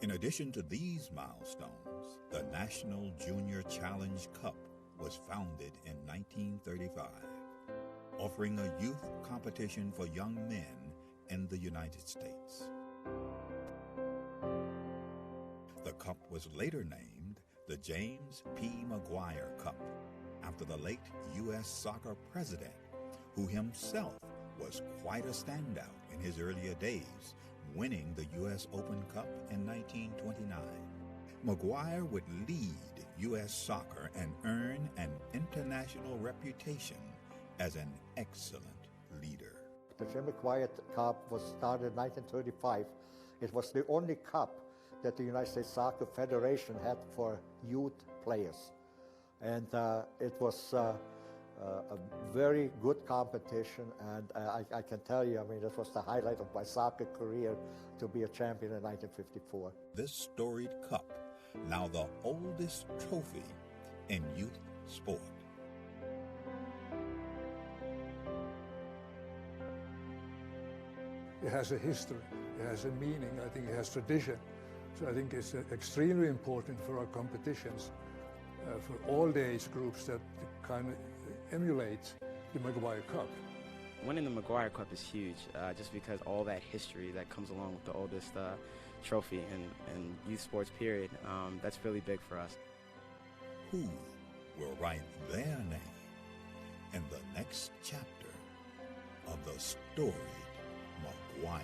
In addition to these milestones, the National Junior Challenge Cup was founded in 1935, offering a youth competition for young men in the United States. The cup was later named the James P. McGuire Cup, after the late U.S. soccer president, who himself was quite a standout in his earlier days, winning the U.S. Open Cup in 1929. McGuire would lead U.S. soccer and earn an international reputation as an excellent leader. The Jim McGuire Cup was started in 1935. It was the only cup that the United States Soccer Federation had for youth players. And it was a very good competition, and I can tell you, I mean, this was the highlight of my soccer career to be a champion in 1954. This storied cup, now the oldest trophy in youth sport. It has a history, it has a meaning, I think it has tradition. So I think it's extremely important for our competitions, for all the age groups, that kind of emulate the McGuire Cup. Winning the McGuire Cup is huge, just because all that history that comes along with the oldest trophy in youth sports period. That's really big for us. Who will write their name in the next chapter of the storied McGuire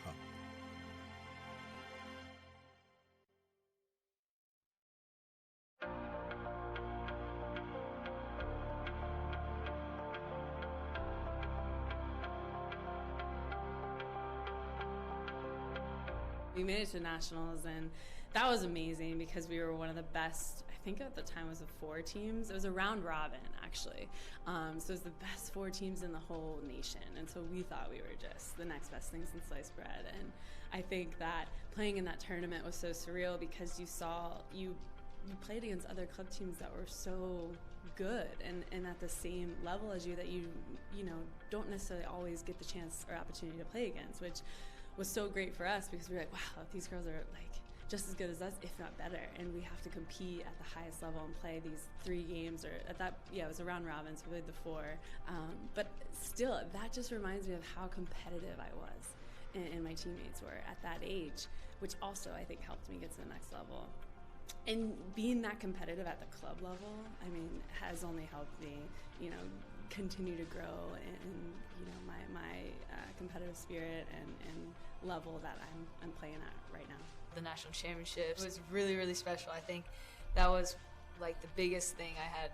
Cup? We made it to nationals, and that was amazing because we were one of the best. I think at the time it was 4 teams. It was a round robin, actually. So it was the best 4 teams in the whole nation, and so we thought we were just the next best thing since sliced bread. And I think that playing in that tournament was so surreal because you played against other club teams that were so good and at the same level as you that you don't necessarily always get the chance or opportunity to play against, which was so great for us because we were like, wow, these girls are like just as good as us, if not better, and we have to compete at the highest level and play these 3 games, or at that, it was a round robin, so we played the 4. But still, that just reminds me of how competitive I was and my teammates were at that age, which also I think helped me get to the next level. And being that competitive at the club level, I mean, has only helped me, continue to grow in my competitive spirit and level that I'm playing at right now. The national championships was really, really special. I think that was like the biggest thing I had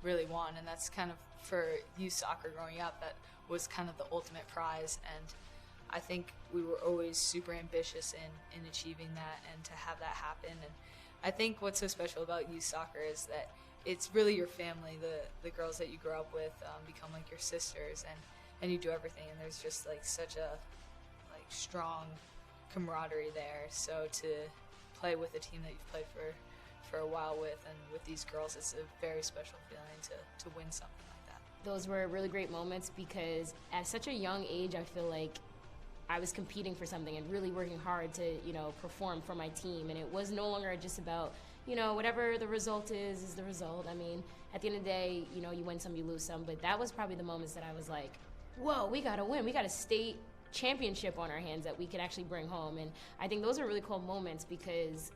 really won, and that's kind of for youth soccer growing up, that was kind of the ultimate prize. And I think we were always super ambitious in achieving that and to have that happen. And I think what's so special about youth soccer is that it's really your family. The girls that you grow up with become like your sisters, and you do everything, and there's just like such a strong camaraderie there. So to play with a team that you've played for a while with, and with these girls, it's a very special feeling to win something like that. Those were really great moments because at such a young age, I feel like I was competing for something and really working hard to, perform for my team. And it was no longer just about, whatever the result is the result. I mean, at the end of the day, you win some, you lose some. But that was probably the moments that I was like, whoa, we got to win. We got a state championship on our hands that we could actually bring home. And I think those are really cool moments because,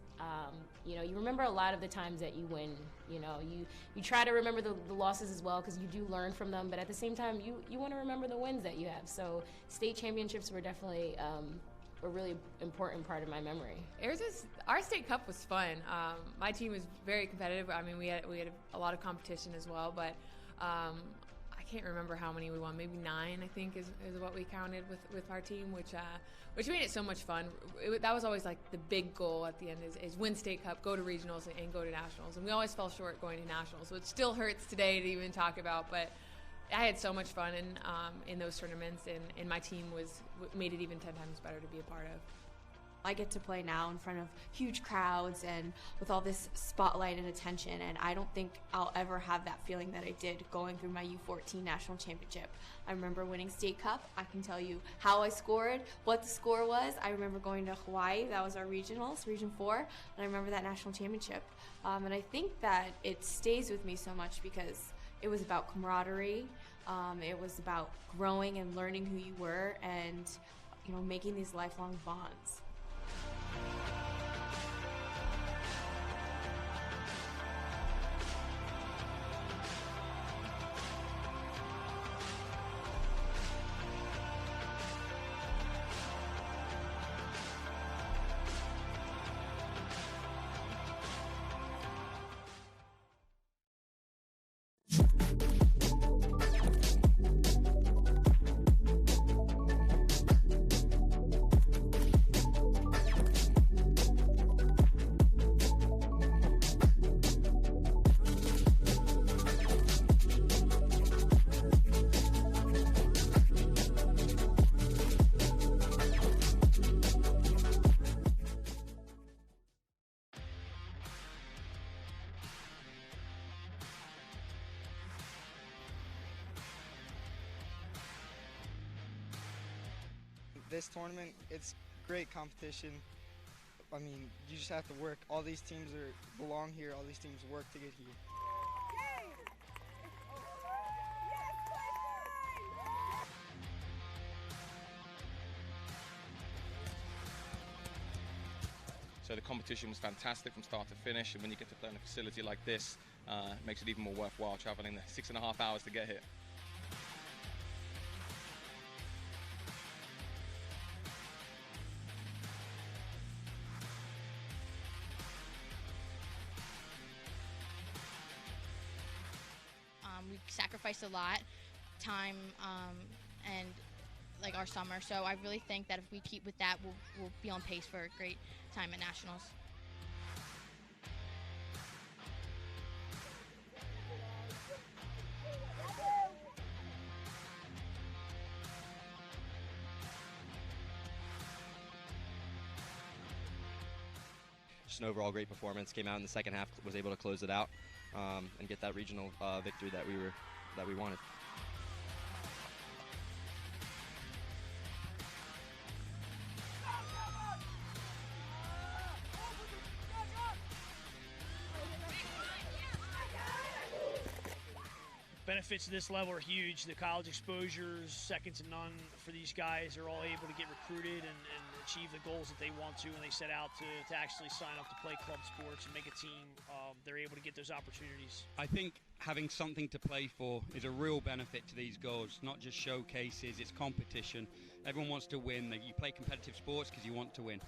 you remember a lot of the times that you win. You try to remember the losses as well because you do learn from them. But at the same time, you want to remember the wins that you have. So state championships were definitely a really important part of my memory. Our state cup was fun. My team was very competitive. I mean, we had a lot of competition as well, but I can't remember how many we won. Maybe 9, I think, is what we counted with our team, which made it so much fun. That was always like the big goal at the end is win state cup, go to regionals, and go to nationals. And we always fell short going to nationals, so it still hurts today to even talk about. But I had so much fun in those tournaments, and my team made it even 10 times better to be a part of. I get to play now in front of huge crowds and with all this spotlight and attention, and I don't think I'll ever have that feeling that I did going through my U14 national championship. I remember winning state cup. I can tell you how I scored, what the score was. I remember going to Hawaii. That was our regionals, Region 4, and I remember that national championship. And I think that it stays with me so much because it was about camaraderie. It was about growing and learning who you were and, you know, making these lifelong bonds. This tournament, it's great competition. I mean, you just have to work. All these teams belong here. All these teams work to get here. So the competition was fantastic from start to finish, and when you get to play in a facility like this, it makes it even more worthwhile traveling the 6.5 hours to get here. We sacrificed a lot, time, and like our summer. So I really think that if we keep with that, we'll be on pace for a great time at nationals. Just an overall great performance. Came out in the second half, was able to close it out and get that regional victory that we wanted. Benefits of this level are huge. The college exposures, second to none for these guys. They're all able to get recruited and achieve the goals that they want to when they set out to actually sign up to play club sports and make a team. They're able to get those opportunities. I think having something to play for is a real benefit to these girls, not just showcases, it's competition. Everyone wants to win. You play competitive sports because you want to win.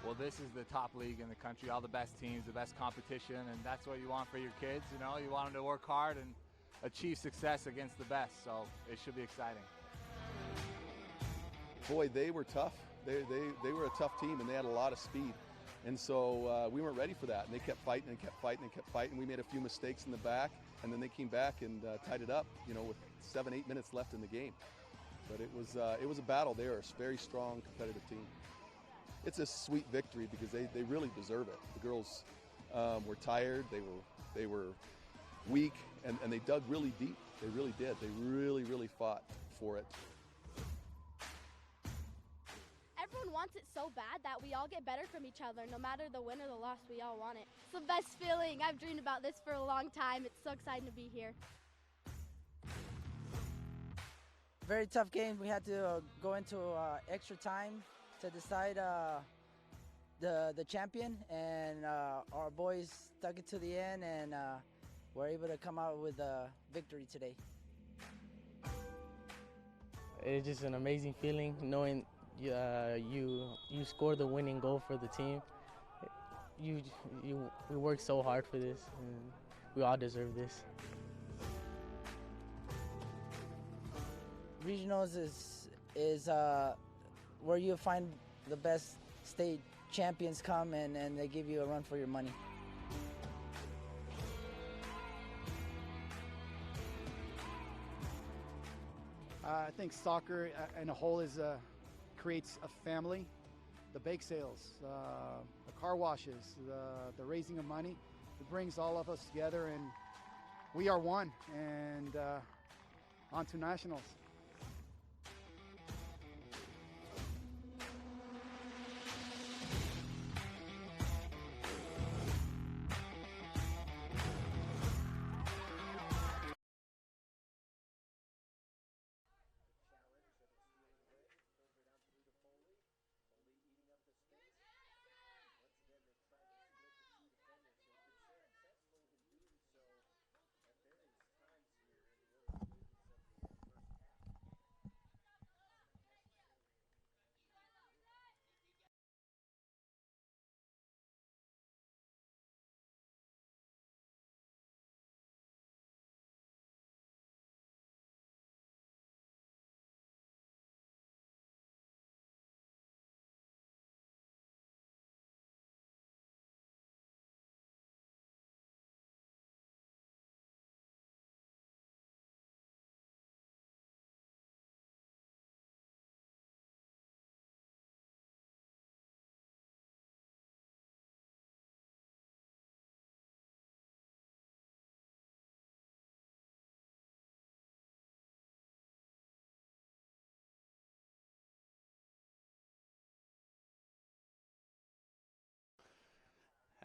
Well, this is the top league in the country, all the best teams, the best competition, and that's what you want for your kids. You know, you want them to work hard and achieve success against the best, so it should be exciting. Boy, they were tough. They were a tough team, and they had a lot of speed. And so we weren't ready for that, and they kept fighting and kept fighting and kept fighting. We made a few mistakes in the back, and then they came back and tied it up, with 7-8 minutes left in the game. But it was a battle. They are a very strong, competitive team. It's a sweet victory because they really deserve it. The girls were tired. They were weak, and they dug really deep. They really did. They really, really fought for it. Everyone wants it so bad that we all get better from each other. No matter the win or the loss, we all want it. It's the best feeling. I've dreamed about this for a long time. It's so exciting to be here. Very tough game. We had to go into extra time to decide the champion, and our boys stuck it to the end, and were able to come out with a victory today. It's just an amazing feeling knowing you scored the winning goal for the team. We worked so hard for this, and we all deserve this. Regionals is where you find the best state champions come and they give you a run for your money. I think soccer in a whole creates a family. The bake sales, the car washes, the raising of money, it brings all of us together, and we are one, and on to nationals.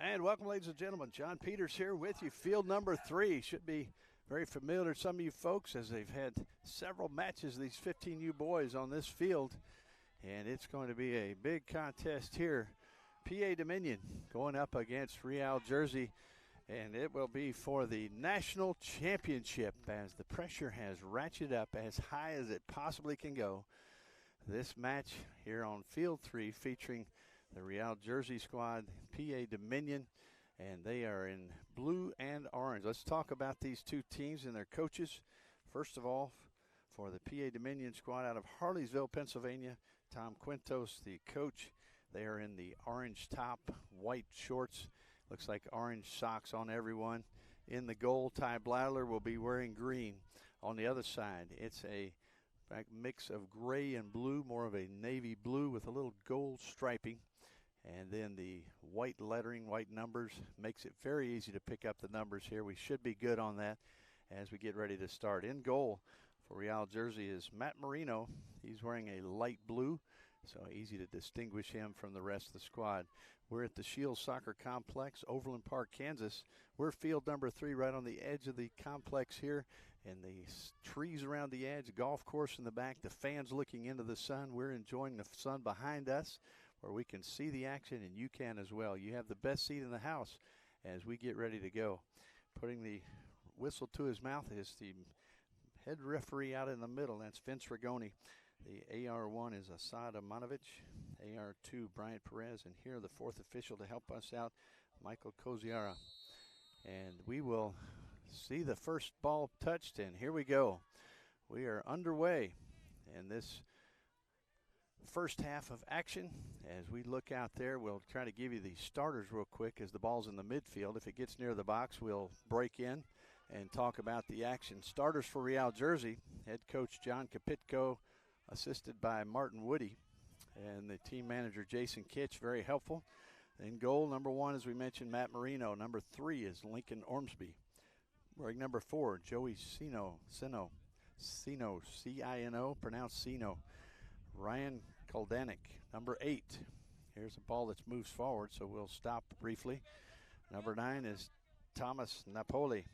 And welcome, ladies and gentlemen. John Peters here with you. Field number 3 should be very familiar to some of you folks, as they've had several matches, these 15U boys on this field. And it's going to be a big contest here. PA Dominion going up against Real Jersey. And it will be for the national championship, as the pressure has ratcheted up as high as it possibly can go. This match here on Field 3 featuring the Real Jersey squad, PA Dominion, and they are in blue and orange. Let's talk about these two teams and their coaches. First of all, for the PA Dominion squad out of Harleysville, Pennsylvania, Tom Quintos, the coach. They are in the orange top, white shorts. Looks like orange socks on everyone. In the goal, Ty Bladler will be wearing green. On the other side, it's a mix of gray and blue, more of a navy blue with a little gold striping. And then the white lettering, white numbers, makes it very easy to pick up the numbers here. We should be good on that as we get ready to start. In goal for Real Jersey is Matt Marino. He's wearing a light blue, so easy to distinguish him from the rest of the squad. We're at the Shields Soccer Complex, Overland Park, Kansas. We're field number 3 right on the edge of the complex here, and the trees around the edge, golf course in the back, the fans looking into the sun. We're enjoying the sun behind us, where we can see the action, and you can as well. You have the best seat in the house as we get ready to go. Putting the whistle to his mouth is the head referee out in the middle. That's Vince Rigoni. The AR1 is Asad Amanovich. AR2, Bryant Perez. And here, the fourth official to help us out, Michael Koziara. And we will see the first ball touched, and here we go. We are underway in this first half of action. As we look out there, we'll try to give you the starters real quick as the ball's in the midfield. If it gets near the box, we'll break in and talk about the action. Starters for Real Jersey, head coach John Kapitko, assisted by Martin Woody, and the team manager Jason Kitch, very helpful. In goal, number 1, as we mentioned, Matt Marino. Number 3 is Lincoln Ormsby. Wearing number 4, Joey Cino, C-I-N-O, pronounced Cino. Ryan Koldanik, number 8. Here's a ball that moves forward, so we'll stop briefly. Number 9 is Thomas Napoli.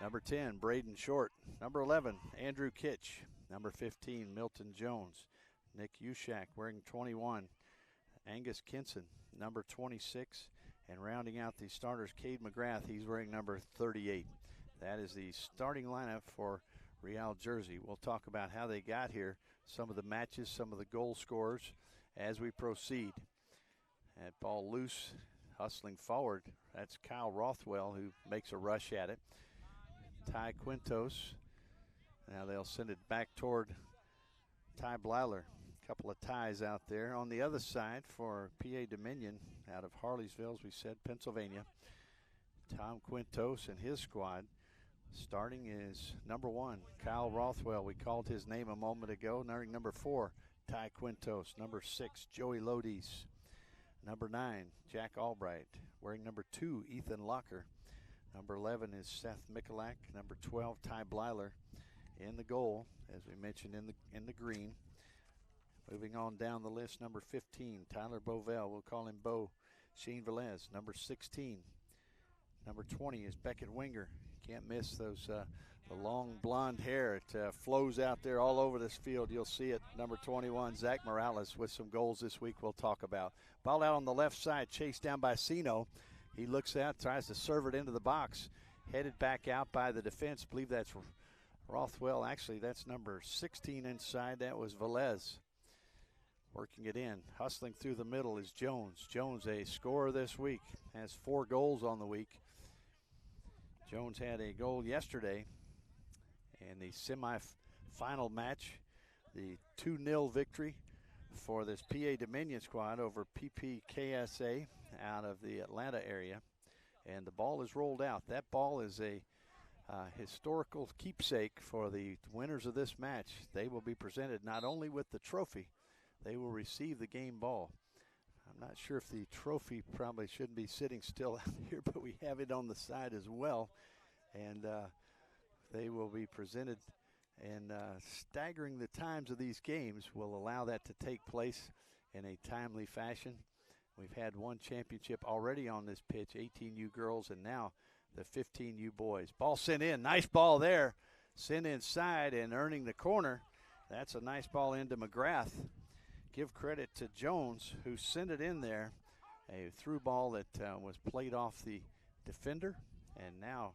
Number 10, Braden Short. Number 11, Andrew Kitch. Number 15, Milton Jones. Nick Ushak wearing 21. Angus Kinson, number 26. And rounding out the starters, Cade McGrath. He's wearing number 38. That is the starting lineup for Real Jersey. We'll talk about how they got here, some of the matches, some of the goal scorers as we proceed. That ball loose, hustling forward. That's Kyle Rothwell who makes a rush at it. Ty Quintos. Now they'll send it back toward Ty Blyler. A couple of ties out there. On the other side for PA Dominion out of Harleysville, as we said, Pennsylvania. Tom Quintos and his squad. Starting is number 1, Kyle Rothwell. We called his name a moment ago. Number 4, Ty Quintos. Number 6, Joey Lodies. Number 9, Jack Albright. Wearing number 2, Ethan Locker. Number 11 is Seth Mikulak. Number 12, Ty Blyler. In the goal, as we mentioned, in the green. Moving on down the list, number 15, Tyler Bovell. We'll call him Bo. Shane Velez. Number 16. Number 20 is Beckett Winger. Can't miss those the long blonde hair. It flows out there all over this field. You'll see it. Number 21, Zach Morales, with some goals this week we'll talk about. Ball out on the left side, chased down by Sino. He looks out, tries to serve it into the box. Headed back out by the defense. I believe that's Rothwell. Actually, that's number 16 inside. That was Velez. Working it in. Hustling through the middle is Jones. Jones, a scorer this week, has 4 goals on the week. Jones had a goal yesterday in the semifinal match, the 2-0 victory for this PA Dominion squad over PPKSA out of the Atlanta area. And the ball is rolled out. That ball is a historical keepsake for the winners of this match. They will be presented not only with the trophy, they will receive the game ball. I'm not sure if the trophy probably shouldn't be sitting still out here, but we have it on the side as well. And they will be presented, and staggering the times of these games will allow that to take place in a timely fashion. We've had 1 championship already on this pitch, 18U girls, and now the 15U boys. Ball sent in. Nice ball there. Sent inside and earning the corner. That's a nice ball into McGrath. Give credit to Jones, who sent it in there. A through ball that was played off the defender. And now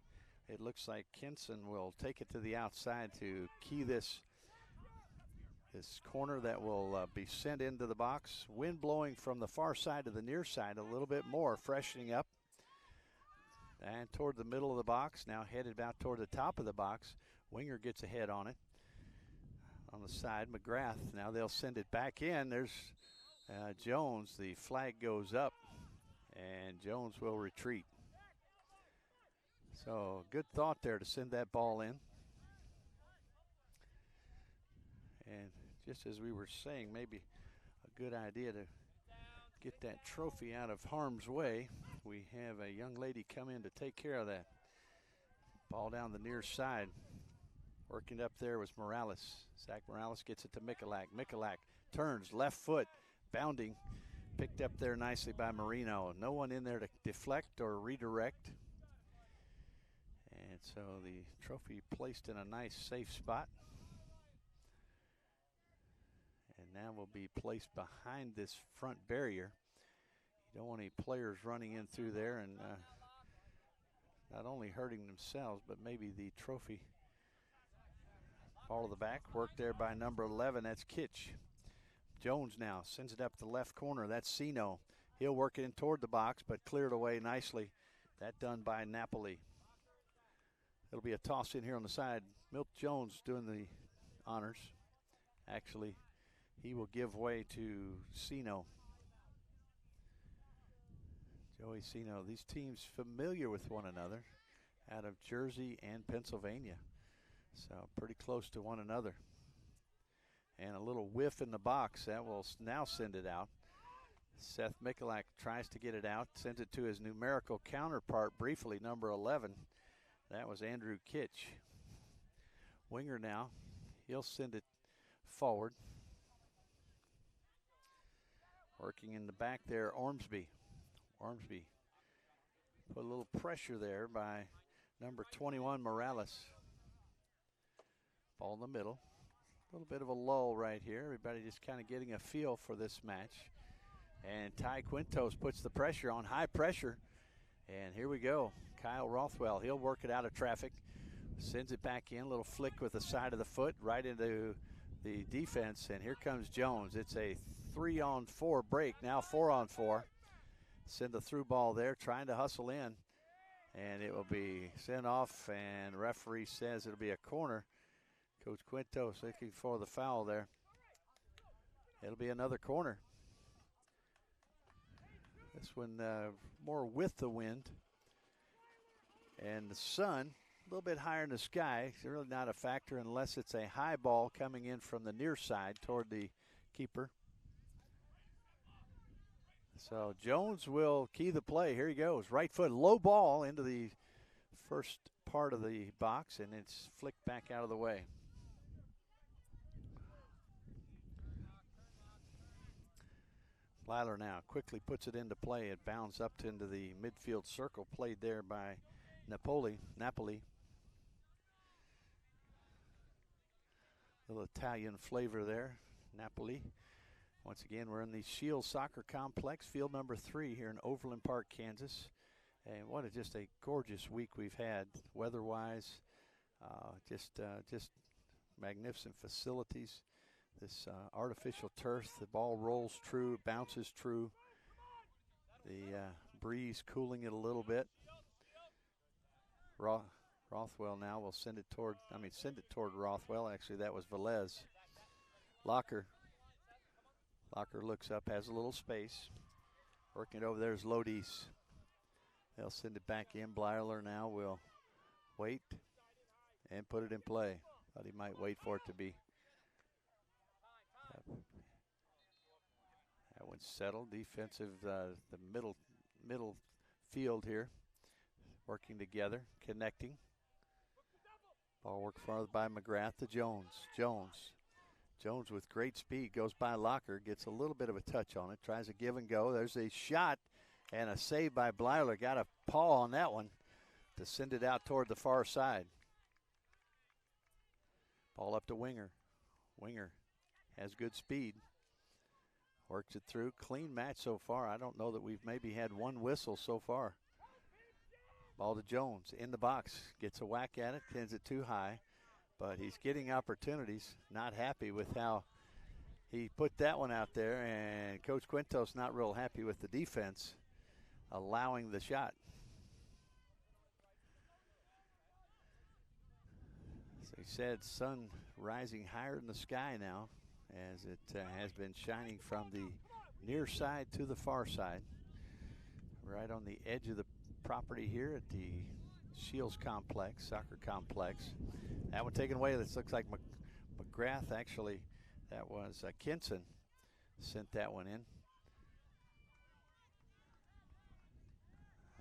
it looks like Kinson will take it to the outside to key this corner that will be sent into the box. Wind blowing from the far side to the near side a little bit more, freshening up. And toward the middle of the box, now headed about toward the top of the box. Winger gets ahead on it. On the side, McGrath. Now they'll send it back in. There's Jones. The flag goes up, and Jones will retreat. So good thought there to send that ball in. And just as we were saying, maybe a good idea to get that trophy out of harm's way. We have a young lady come in to take care of that. Ball down the near side. Working up there was Morales. Zach Morales gets it to Mikulak. Mikulak turns left foot, bounding. Picked up there nicely by Marino. No one in there to deflect or redirect. And so the trophy placed in a nice, safe spot. And now will be placed behind this front barrier. You don't want any players running in through there and not only hurting themselves, but maybe the trophy. Ball to the back, work there by number 11, that's Kitch. Jones now sends it up the left corner, that's Sino. He'll work it in toward the box, but cleared away nicely. That done by Napoli. It'll be a toss in here on the side. Milt Jones doing the honors. Actually, he will give way to Sino. Joey Sino, these teams familiar with one another. out of Jersey and Pennsylvania. So pretty close to one another. And a little whiff in the box. That will now send it out. Seth Mikulak tries to get it out, sends it to his numerical counterpart briefly, number 11. That was Andrew Kitch. Winger now. He'll send it forward. Working in the back there, Ormsby. Ormsby put a little pressure there by number 21, Morales. Ball in the middle. A little bit of a lull right here. Everybody just kind of getting a feel for this match. And Ty Quintos puts the pressure on, high pressure. And here we go. Kyle Rothwell, he'll work it out of traffic. Sends it back in, a little flick with the side of the foot right into the defense. And here comes Jones. It's a 3-on-4 break, now 4-on-4. Send the through ball there, trying to hustle in. And it will be sent off, and referee says it'll be a corner. Coach Quintos looking for the foul there. It'll be another corner. This one more with the wind. And the sun, a little bit higher in the sky. It's really not a factor unless it's a high ball coming in from the near side toward the keeper. So Jones will key the play. Here he goes. Right foot, low ball into the first part of the box, and it's flicked back out of the way. Lyler now quickly puts it into play. It bounds up into the midfield circle, played there by Napoli. Little Italian flavor there, Napoli. Once again, we're in the Shield Soccer Complex, field number 3 here in Overland Park, Kansas. And what just a gorgeous week we've had, weather-wise. Just magnificent facilities. This artificial turf, the ball rolls true, bounces true. The breeze cooling it a little bit. Rothwell now will send it toward Rothwell. Actually, that was Velez. Locker looks up, has a little space. Working it over there is Lodis. They'll send it back in. Blyler now will wait and put it in play. Thought he might wait for it to be. That one's settled. Defensive, the middle field here. Working together, connecting. Ball worked farther by McGrath to Jones. Jones with great speed goes by Locker, gets a little bit of a touch on it, tries a give and go. There's a shot and a save by Blyler. Got a paw on that one to send it out toward the far side. Ball up to Winger. Winger has good speed. Works it through. Clean match so far. I don't know that we've maybe had one whistle so far. Ball to Jones in the box. Gets a whack at it. Sends it too high. But he's getting opportunities. Not happy with how he put that one out there. And Coach Quintos not real happy with the defense allowing the shot. So he said sun rising higher in the sky now as it has been shining from the near side to the far side. Right on the edge of the property here at the Shields Complex, soccer complex. That one taken away. This looks like McGrath. Actually, that was Kinson sent that one in.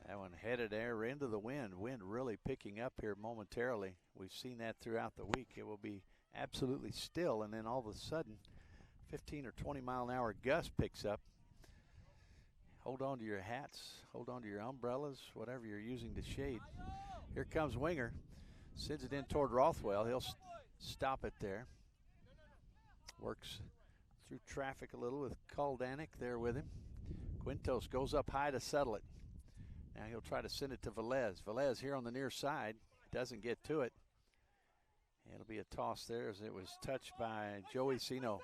That one headed there into the wind. Wind really picking up here momentarily. We've seen that throughout the week. It will be absolutely still, and then all of a sudden, 15 or 20 mile an hour gust picks up. Hold on to your hats, hold on to your umbrellas, whatever you're using to shade. Here comes Winger. Sends it in toward Rothwell. He'll stop it there. Works through traffic a little with Koldanik there with him. Quintos goes up high to settle it. Now he'll try to send it to Velez. Velez here on the near side. Doesn't get to it. It'll be a toss there as it was touched by Joey Sino.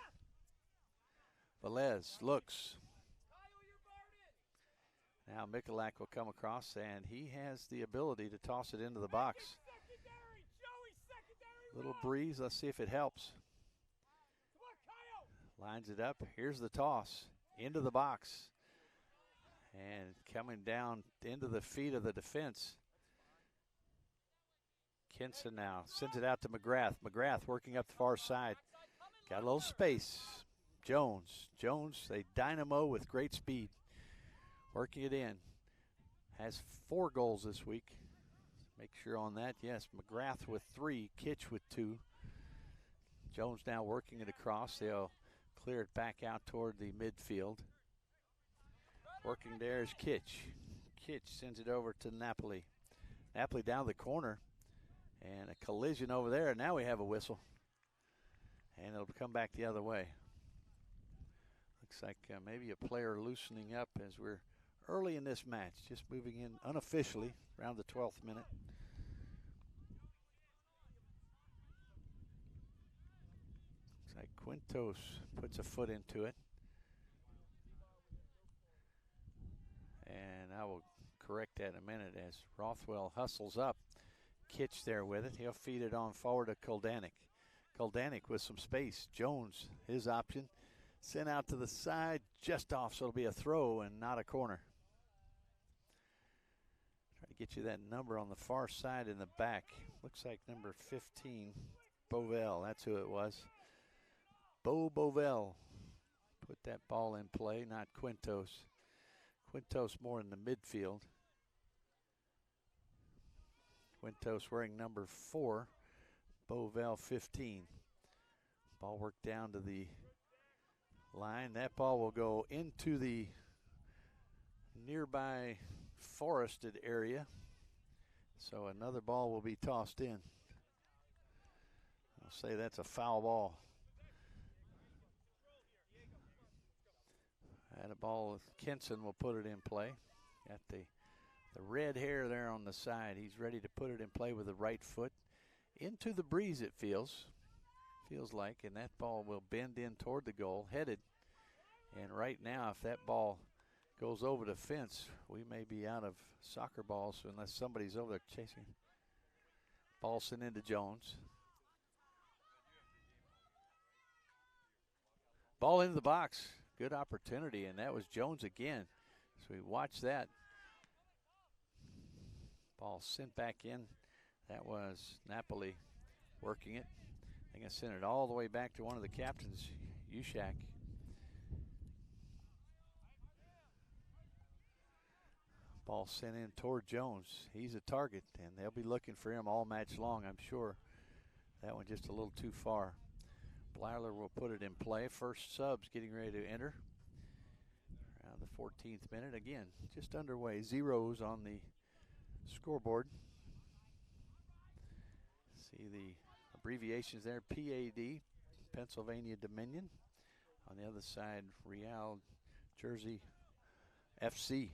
Velez looks. Now Mikulak will come across, and he has the ability to toss it into the box. Little breeze. Let's see if it helps. Lines it up. Here's the toss into the box. And coming down into the feet of the defense. Kinson now sends it out to McGrath. McGrath working up the far side. Got a little space. Jones, a dynamo with great speed. Working it in. Has 4 goals this week. Make sure on that. Yes, McGrath with 3, Kitch with 2. Jones now working it across. They'll clear it back out toward the midfield. Working there is Kitch. Kitch sends it over to Napoli. Napoli down the corner. And a collision over there. Now we have a whistle. And it'll come back the other way. Looks like maybe a player loosening up as we're early in this match. Just moving in unofficially around the 12th minute. Looks like Quintos puts a foot into it. And I will correct that in a minute as Rothwell hustles up. Kitch there with it. He'll feed it on forward to Koldanik. Koldanik with some space. Jones, his option. Sent out to the side, just off, so it'll be a throw and not a corner. Try to get you that number on the far side in the back. Looks like number 15, Bovell. That's who it was. Bo Bovell put that ball in play, not Quintos. Quintos more in the midfield. Quintos wearing number 4, Bovell 15. Ball worked down to the line. That ball will go into the nearby forested area. So another ball will be tossed in. I'll say that's a foul ball. And a ball, Kinson will put it in play. Got the red hair there on the side. He's ready to put it in play with the right foot. Into the breeze it feels like, and that ball will bend in toward the goal, headed. And right now, if that ball goes over the fence, we may be out of soccer balls unless somebody's over there chasing. Ball sent into Jones. Ball into the box. Good opportunity, and that was Jones again. So we watch that. Ball sent back in. That was Napoli working it. I think I sent it all the way back to one of the captains, Ushak. Ball sent in toward Jones. He's a target, and they'll be looking for him all match long, I'm sure. That one just a little too far. Blyler will put it in play. First subs getting ready to enter. Around the 14th minute. Again, just underway. Zeros on the scoreboard. See the abbreviations there. PAD, Pennsylvania Dominion. On the other side, Real Jersey FC.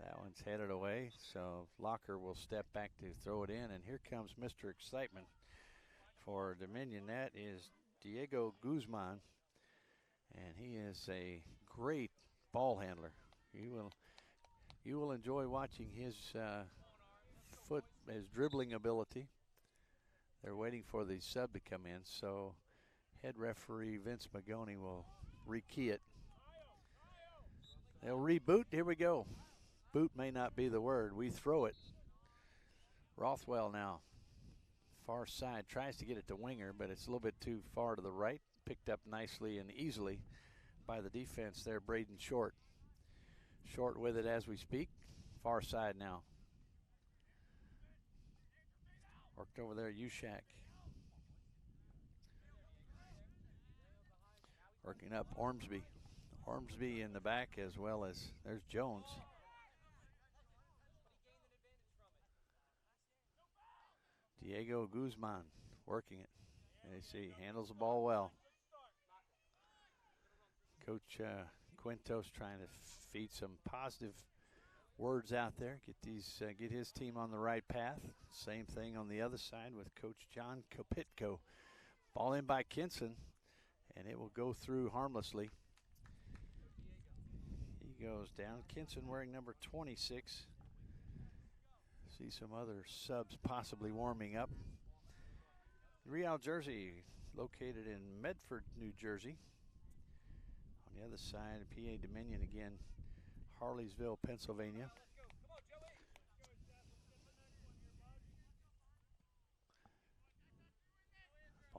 That one's headed away, so Locker will step back to throw it in, and here comes Mr. Excitement for Dominion. That is Diego Guzman, and he is a great ball handler. You will enjoy watching his his dribbling ability. They're waiting for the sub to come in, so head referee Vince Magoni will rekey it. They'll reboot. Here we go. Boot may not be the word. We throw it. Rothwell now. Far side. Tries to get it to winger, but it's a little bit too far to the right. Picked up nicely and easily by the defense there, Braden Short. Short with it as we speak. Far side now. Worked over there, Ushak. Working up Ormsby. Ormsby in the back as well as there's Jones. Diego Guzman working it. You see, handles the ball well. Coach Quintos trying to feed some positive words out there. Get his team on the right path. Same thing on the other side with Coach John Kopitko. Ball in by Kinson, and it will go through harmlessly. He goes down. Kinson wearing number 26. See some other subs possibly warming up. Real Jersey, located in Medford, New Jersey. On the other side, PA Dominion again, Harleysville, Pennsylvania.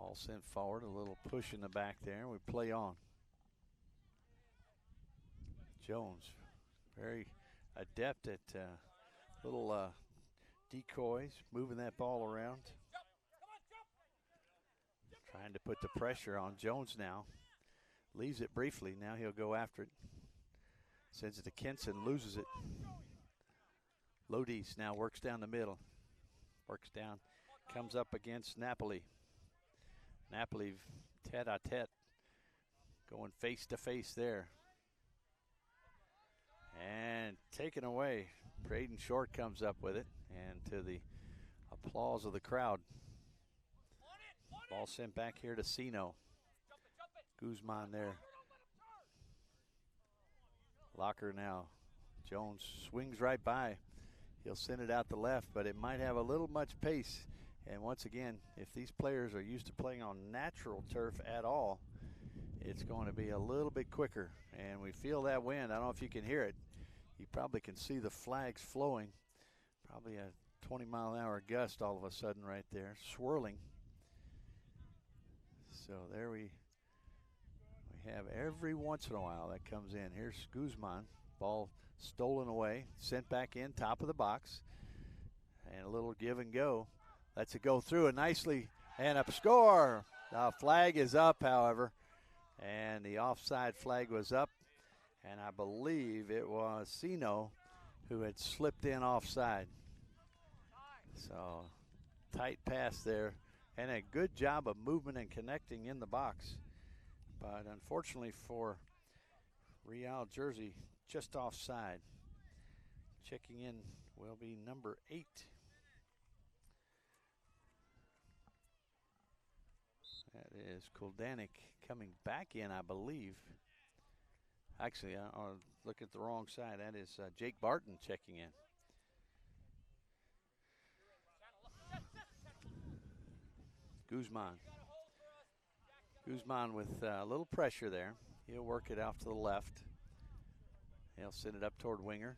Ball sent forward, a little push in the back there. We play on. Jones, very adept at little decoys, moving that ball around. Trying to put the pressure on Jones now. Leaves it briefly. Now he'll go after it. Sends it to Kenson, loses it. Lodis now works down the middle. Works down, comes up against Napoli. Napoli tete-a-tete, going face to face there. And taken away. Braden Short comes up with it, and to the applause of the crowd. Ball sent back here to Sino. Guzman there. Locker now. Jones swings right by. He'll send it out the left, but it might have a little much pace. And once again, if these players are used to playing on natural turf at all, it's going to be a little bit quicker. And we feel that wind. I don't know if you can hear it. You probably can see the flags flowing. Probably a 20-mile-an-hour gust all of a sudden right there, swirling. So there we have every once in a while that comes in. Here's Guzman. Ball stolen away, sent back in, top of the box. And a little give and go. Lets it go through and nicely, and a score. The flag is up, however, and the offside flag was up. And I believe it was Sino who had slipped in offside. So tight pass there. And a good job of movement and connecting in the box. But unfortunately for Real Jersey, just offside. Checking in will be number 8. That is Kuldanik coming back in, I believe. Actually, I'll look at the wrong side. That is Jake Barton checking in. Guzman. Guzman with a little pressure there. He'll work it out to the left. He'll send it up toward Winger.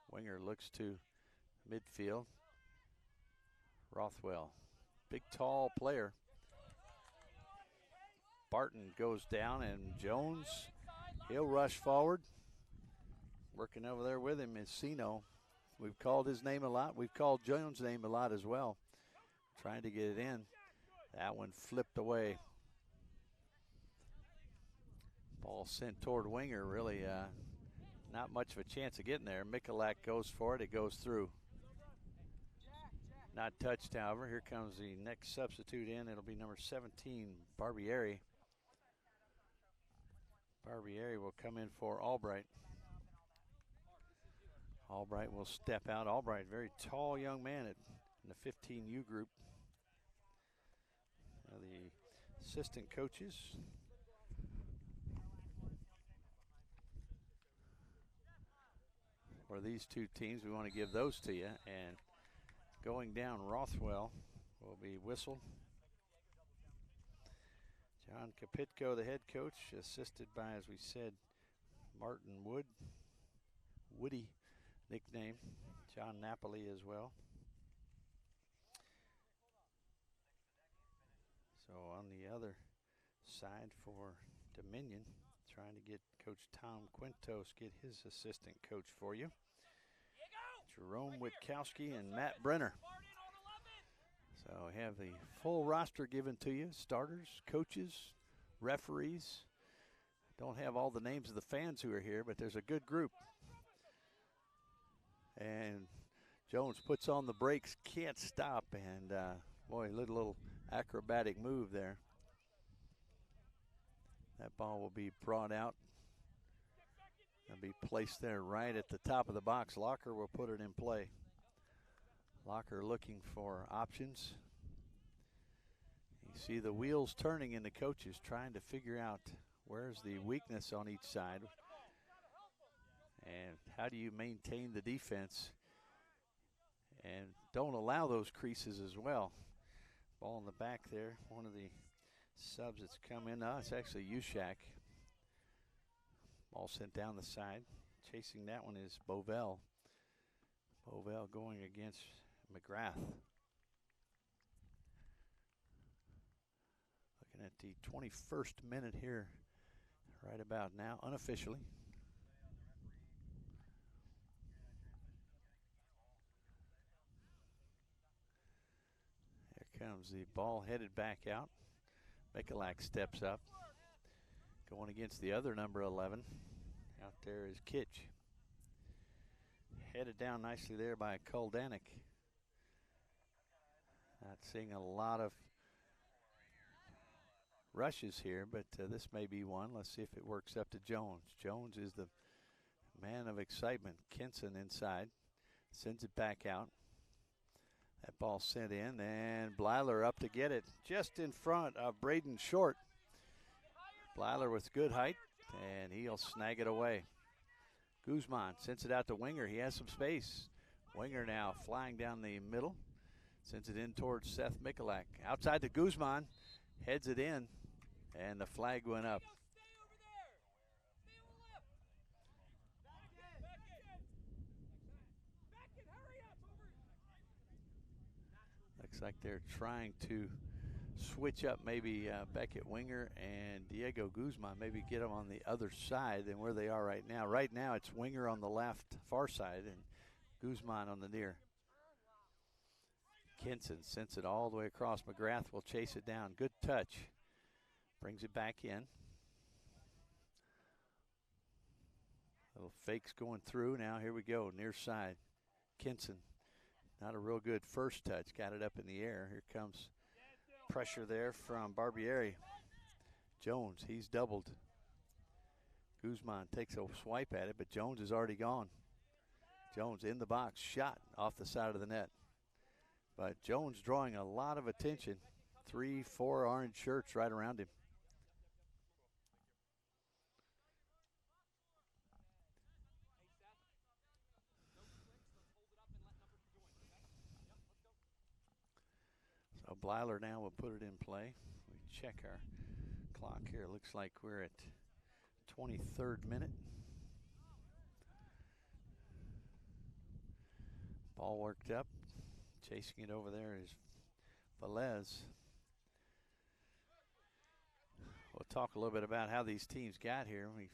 Winger looks to midfield. Rothwell, big tall player. Barton goes down, and Jones, he'll rush forward. Working over there with him is Sino. We've called his name a lot. We've called Jones' name a lot as well. Trying to get it in. That one flipped away. Ball sent toward Winger, really not much of a chance of getting there. Mikulak goes for it, it goes through. Not touched, however. Here comes the next substitute in. It'll be number 17, Barbieri. Barbieri will come in for Albright. Albright will step out. Albright, very tall young man in the 15U group. Now the assistant coaches. For these two teams, we want to give those to you. And going down, Rothwell will be whistled. John Kapitko, the head coach, assisted by, as we said, Martin Woody nickname. John Napoli as well. So on the other side for Dominion, trying to get Coach Tom Quintos, get his assistant coach for you. Jerome Witkowski and Matt Brenner. So have the full roster given to you. Starters, coaches, referees. Don't have all the names of the fans who are here, but there's a good group. And Jones puts on the brakes, can't stop, and boy, little acrobatic move there. That ball will be brought out and be placed there right at the top of the box. Locker will put it in play. Locker looking for options. You see the wheels turning in the coaches, trying to figure out where's the weakness on each side and how do you maintain the defense and don't allow those creases as well. Ball in the back there. One of the subs that's come in. It's actually Ushak. Ball sent down the side. Chasing that one is Bovell. Bovell going against McGrath. the 21st minute here right about now, unofficially. Here comes the ball headed back out. Mikulak steps up. Going against the other number 11. Out there is Kitch. Headed down nicely there by Kuldanik. Not seeing a lot of rushes here, but this may be one. Let's see if it works up to Jones. Jones is the man of excitement. Kinson inside. Sends it back out. That ball sent in, and Blyler up to get it just in front of Braden Short. Blyler with good height, and he'll snag it away. Guzman sends it out to Winger. He has some space. Winger now flying down the middle. Sends it in towards Seth Mikulak. Outside to Guzman. Heads it in, and the flag went up. Looks like they're trying to switch up maybe Beckett Winger and Diego Guzman, maybe get them on the other side than where they are right now. Right now it's Winger on the left far side and Guzman on the near. Kinson sends it all the way across. McGrath will chase it down. Good touch. Brings it back in. Little fakes going through. Now here we go, near side. Kinson, not a real good first touch. Got it up in the air. Here comes pressure there from Barbieri. Jones, he's doubled. Guzman takes a swipe at it, but Jones is already gone. Jones in the box, shot off the side of the net. But Jones drawing a lot of attention. 3, 4 orange shirts right around him. So Blyler now will put it in play. We check our clock here. Looks like we're at 23rd minute. Ball worked up. Chasing it over there is Velez. We'll talk a little bit about how these teams got here. We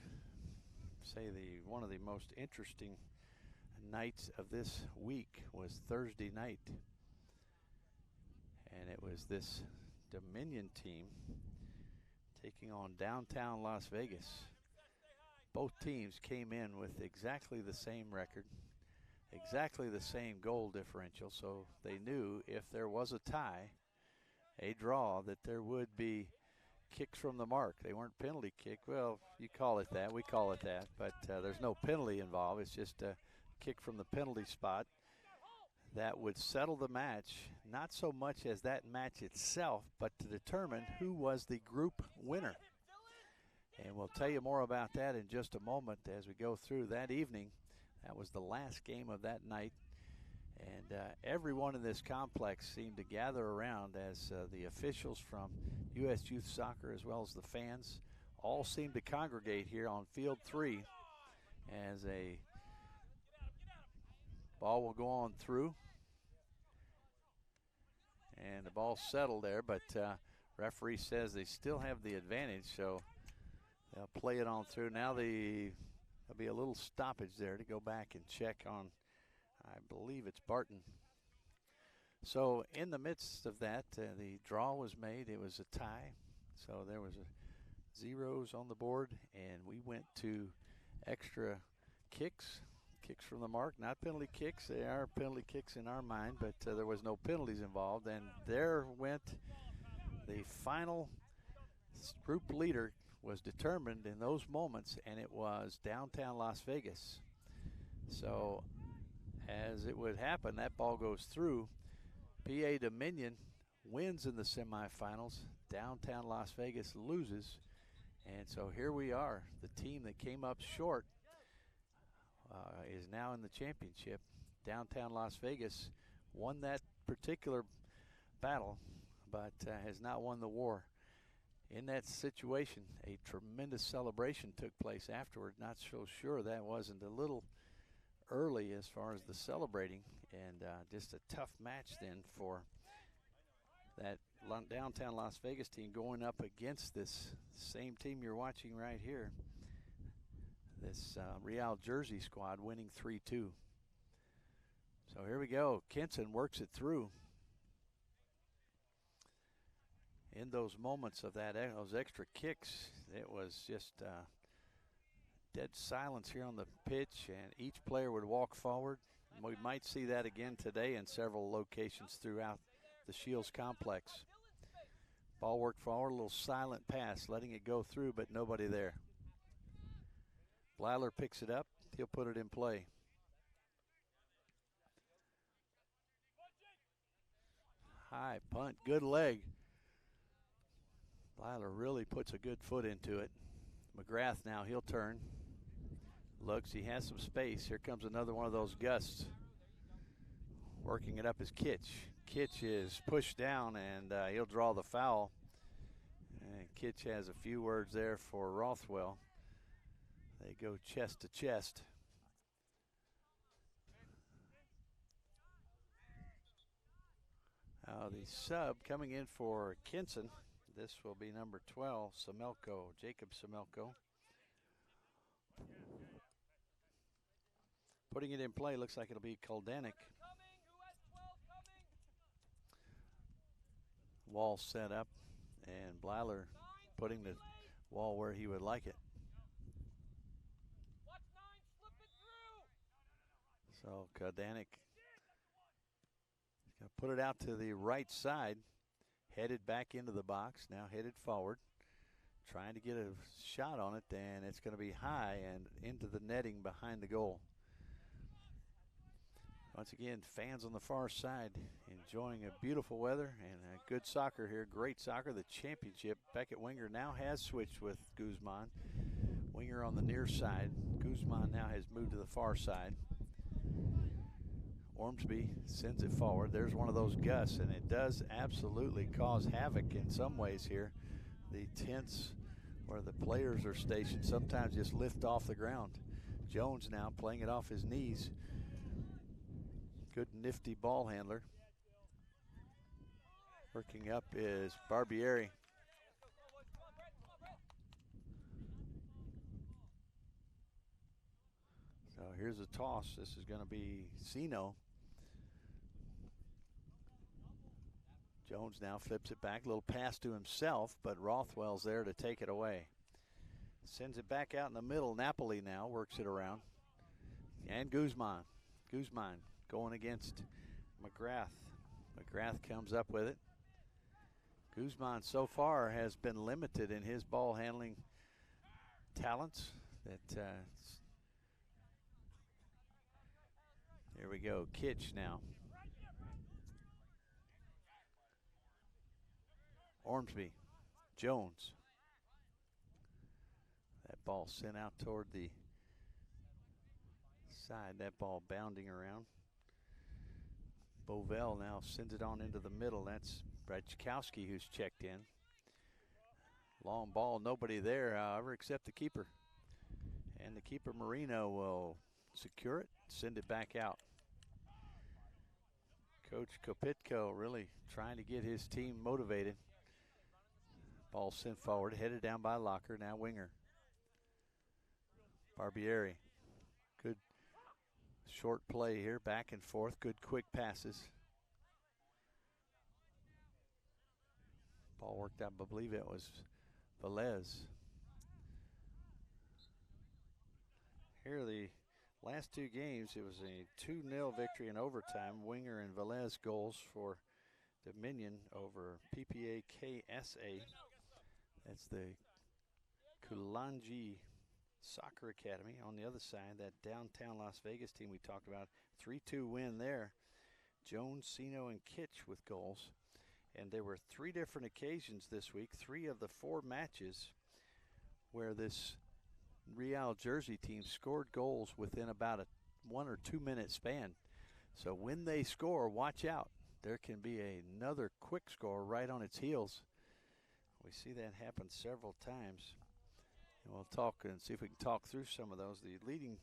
say one of the most interesting nights of this week was Thursday night. And it was this Dominion team taking on downtown Las Vegas. Both teams came in with exactly the same record, exactly the same goal differential, so they knew if there was a tie, a draw, that there would be kicks from the mark. They weren't penalty kick. Well, you call it that. We call it that. But there's no penalty involved. It's just a kick from the penalty spot that would settle the match, not so much as that match itself, but to determine who was the group winner. And we'll tell you more about that in just a moment as we go through that evening. That was the last game of that night. And everyone in this complex seemed to gather around as the officials from U.S. Youth Soccer as well as the fans all seemed to congregate here on Field 3 as a ball will go on through. And the ball settled there, but referee says they still have the advantage, so they'll play it on through. Now there'll be a little stoppage there to go back and check on, I believe it's Barton. So in the midst of that, the draw was made. It was a tie. So there was zeros on the board, and we went to extra kicks from the mark. Not penalty kicks. They are penalty kicks in our mind, but there was no penalties involved. And there went the final group leader was determined in those moments, and it was downtown Las Vegas. So as it would happen, that ball goes through. PA Dominion wins in the semifinals. Downtown Las Vegas loses. And so here we are. The team that came up short is now in the championship. Downtown Las Vegas won that particular battle, but has not won the war. In that situation, a tremendous celebration took place afterward. Not so sure that wasn't a little early as far as the celebrating, and just a tough match then for that downtown Las Vegas team going up against this same team you're watching right here. This Real Jersey squad winning 3-2. So here we go. Kinson works it through. In those moments of those extra kicks, it was just dead silence here on the pitch, and each player would walk forward. We might see that again today in several locations throughout the Shields complex. Ball worked forward, a little silent pass, letting it go through, but nobody there. Blyler picks it up. He'll put it in play. High punt, good leg. Blyler really puts a good foot into it. McGrath now, he'll turn. Looks, he has some space. Here comes another one of those gusts. Working it up is Kitch. Kitch is pushed down, and he'll draw the foul. And Kitch has a few words there for Rothwell. They go chest to chest. The sub coming in for Kinson. This will be number 12, Semelko, Jacob Semelko. Putting it in play, looks like it'll be Koldanik. Wall set up, and Blyler putting the wall where he would like it. So Koldanik is going to put it out to the right side, headed back into the box, now headed forward, trying to get a shot on it, and it's going to be high and into the netting behind the goal. Once again, fans on the far side enjoying a beautiful weather and a good soccer here. Great soccer. The championship, Beckett Winger now has switched with Guzman. Winger on the near side. Guzman now has moved to the far side. Ormsby sends it forward. There's one of those gusts, and it does absolutely cause havoc in some ways here. The tents where the players are stationed sometimes just lift off the ground. Jones now playing it off his knees. Good nifty ball handler. Working up is Barbieri. So here's a toss. This is going to be Sino. Jones now flips it back. A little pass to himself, but Rothwell's there to take it away. Sends it back out in the middle. Napoli now works it around. And Guzman. Guzman going against McGrath. McGrath comes up with it. Guzman so far has been limited in his ball handling talents. Here we go, Kitch now. Ormsby, Jones. That ball sent out toward the side, that ball bounding around. Bovell now sends it on into the middle. That's Brajkowski who's checked in. Long ball, nobody there, however, except the keeper. And the keeper, Marino, will secure it, send it back out. Coach Kopitko really trying to get his team motivated. Ball sent forward, headed down by Locker, now Winger. Barbieri, good short play here, back and forth, good quick passes. Ball worked out, I believe it was Velez. Here the last two games, it was a 2-0 victory in overtime. Winger and Velez goals for Dominion over PPA KSA. That's the Kulanji Soccer Academy. On the other side, that downtown Las Vegas team we talked about, 3-2 win there. Jones, Sino, and Kitch with goals. And there were 3 different occasions this week, 3 of the 4 matches where this Real Jersey team scored goals within about a 1 or 2 minute span. So when they score, watch out. There can be another quick score right on its heels. We see that happen several times. And we'll talk and see if we can talk through some of those. The leading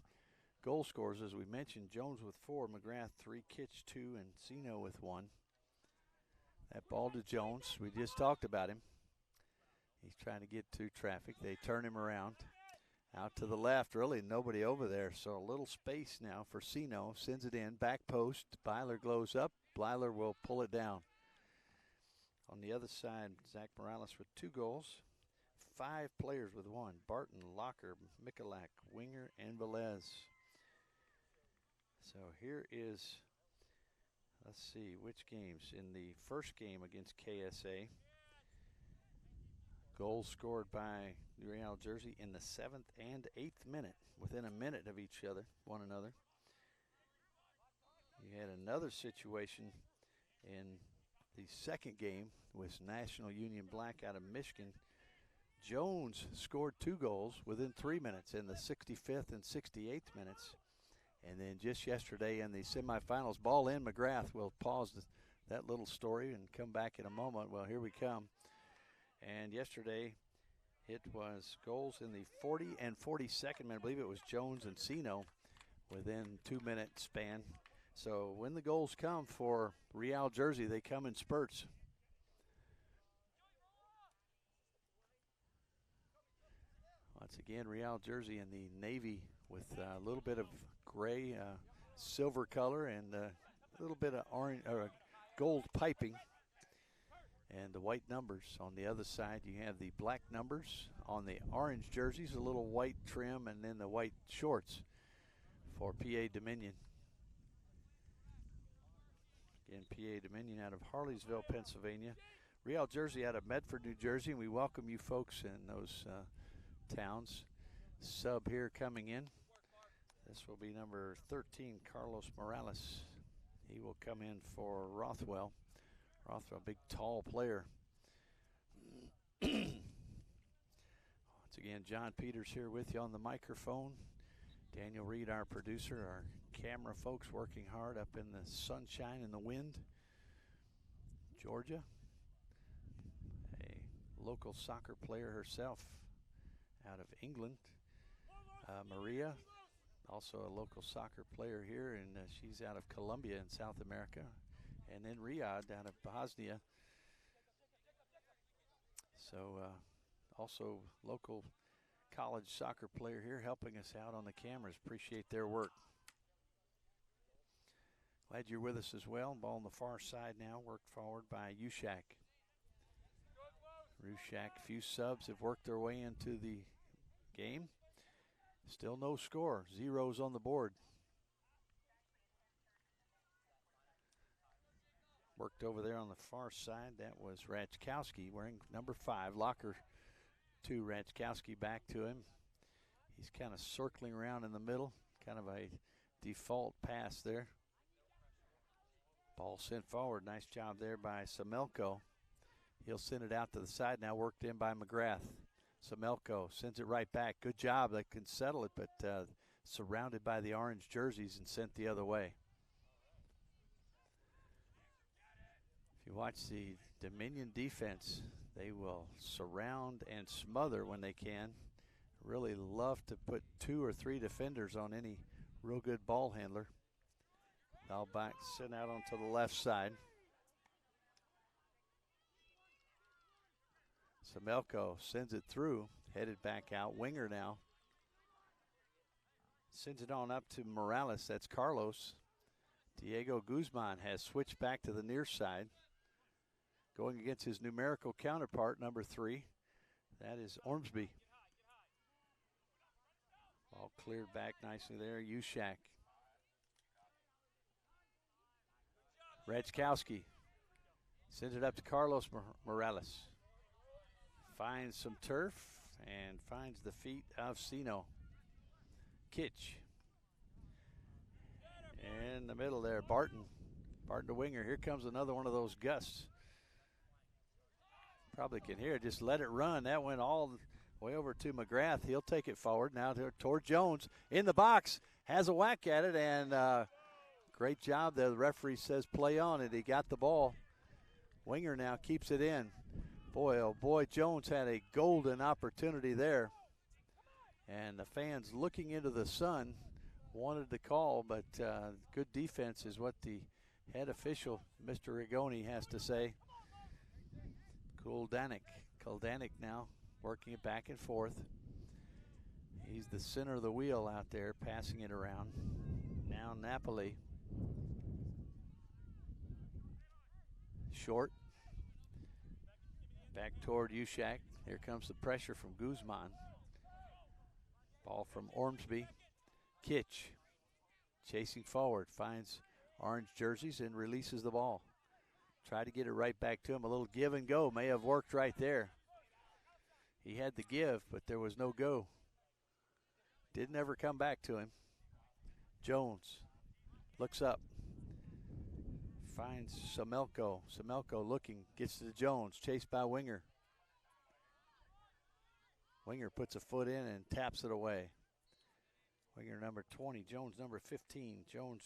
goal scorers, as we mentioned, Jones with 4, McGrath 3, Kitch 2, and Sino with 1. That ball to Jones. We just talked about him. He's trying to get to traffic. They turn him around. Out to the left, really nobody over there. So a little space now for Sino. Sends it in, back post. Byler glows up. Byler will pull it down. On the other side, Zach Morales with 2 goals. 5 players with 1. Barton, Locker, Mikulak, Winger, and Velez. So here is, let's see, which games. In the first game against KSA, goals scored by Real Jersey in the 7th and 8th minute, within a minute of each other, one another. You had another situation in the second game with National Union Black out of Michigan. Jones scored 2 goals within 3 minutes in the 65th and 68th minutes. And then just yesterday in the semifinals, ball in McGrath. We'll pause that little story and come back in a moment. Well, here we come. And yesterday it was goals in the 40 and 42nd minute. I believe it was Jones and Sino within 2-minute span. So when the goals come for Real Jersey, they come in spurts. Once again, Real Jersey in the navy with a little bit of gray, silver color, and a little bit of orange or gold piping, and the white numbers. On the other side, you have the black numbers on the orange jerseys, a little white trim, and then the white shorts for PA Dominion. Again, PA Dominion out of Harleysville, Pennsylvania. Real Jersey out of Medford, New Jersey, and we welcome you folks in those towns. Sub here coming in. This will be number 13, Carlos Morales. He will come in for Rothwell. Rothwell, big, tall player. Once again, John Peters here with you on the microphone. Daniel Reed, our producer, our camera folks working hard up in the sunshine and the wind. Georgia, a local soccer player herself out of England. Maria, also a local soccer player here, and she's out of Colombia in South America. And then Riyadh out of Bosnia. So also local college soccer player here helping us out on the cameras. Appreciate their work. Glad you're with us as well. Ball on the far side now, worked forward by Ushak. Rushak, few subs have worked their way into the game. Still no score, 0s on the board. Worked over there on the far side. That was Ratchkowski wearing number 5. Locker to Ratchkowski, back to him. He's kind of circling around in the middle. Kind of a default pass there. Ball sent forward. Nice job there by Samelko. He'll send it out to the side now, worked in by McGrath. Samelko sends it right back. Good job. They can settle it, but surrounded by the orange jerseys and sent the other way. If you watch the Dominion defense, they will surround and smother when they can. Really love to put 2 or 3 defenders on any real good ball handler. Ball back, sent out onto the left side. Samelko sends it through, headed back out. Winger now. Sends it on up to Morales. That's Carlos. Diego Guzman has switched back to the near side. Going against his numerical counterpart, number 3. That is Ormsby. Ball cleared back nicely there. Ushak. Ratchkowski sends it up to Carlos Morales. Finds some turf and finds the feet of Sino. Kitch. In the middle there, Barton. Barton the winger. Here comes another one of those gusts. Probably can hear it. Just let it run. That went all the way over to McGrath. He'll take it forward now toward Jones. In the box. Has a whack at it, and great job there. The referee says play on it. He got the ball. Winger now keeps it in. Boy, oh boy, Jones had a golden opportunity there. And the fans looking into the sun wanted the call, but good defense is what the head official, Mr. Rigoni, has to say. Kuldanik now working it back and forth. He's the center of the wheel out there, passing it around. Now Napoli. Short. Back toward Ushak. Here comes the pressure from Guzman. Ball from Ormsby. Kitch chasing forward, finds orange jerseys and releases the ball. Try to get it right back to him. A little give and go may have worked right there. He had the give, but there was no go. Didn't ever come back to him. Jones looks up. Finds Semelko. Semelko looking, gets to Jones, chased by Winger. Winger puts a foot in and taps it away. Winger number 20, Jones number 15. Jones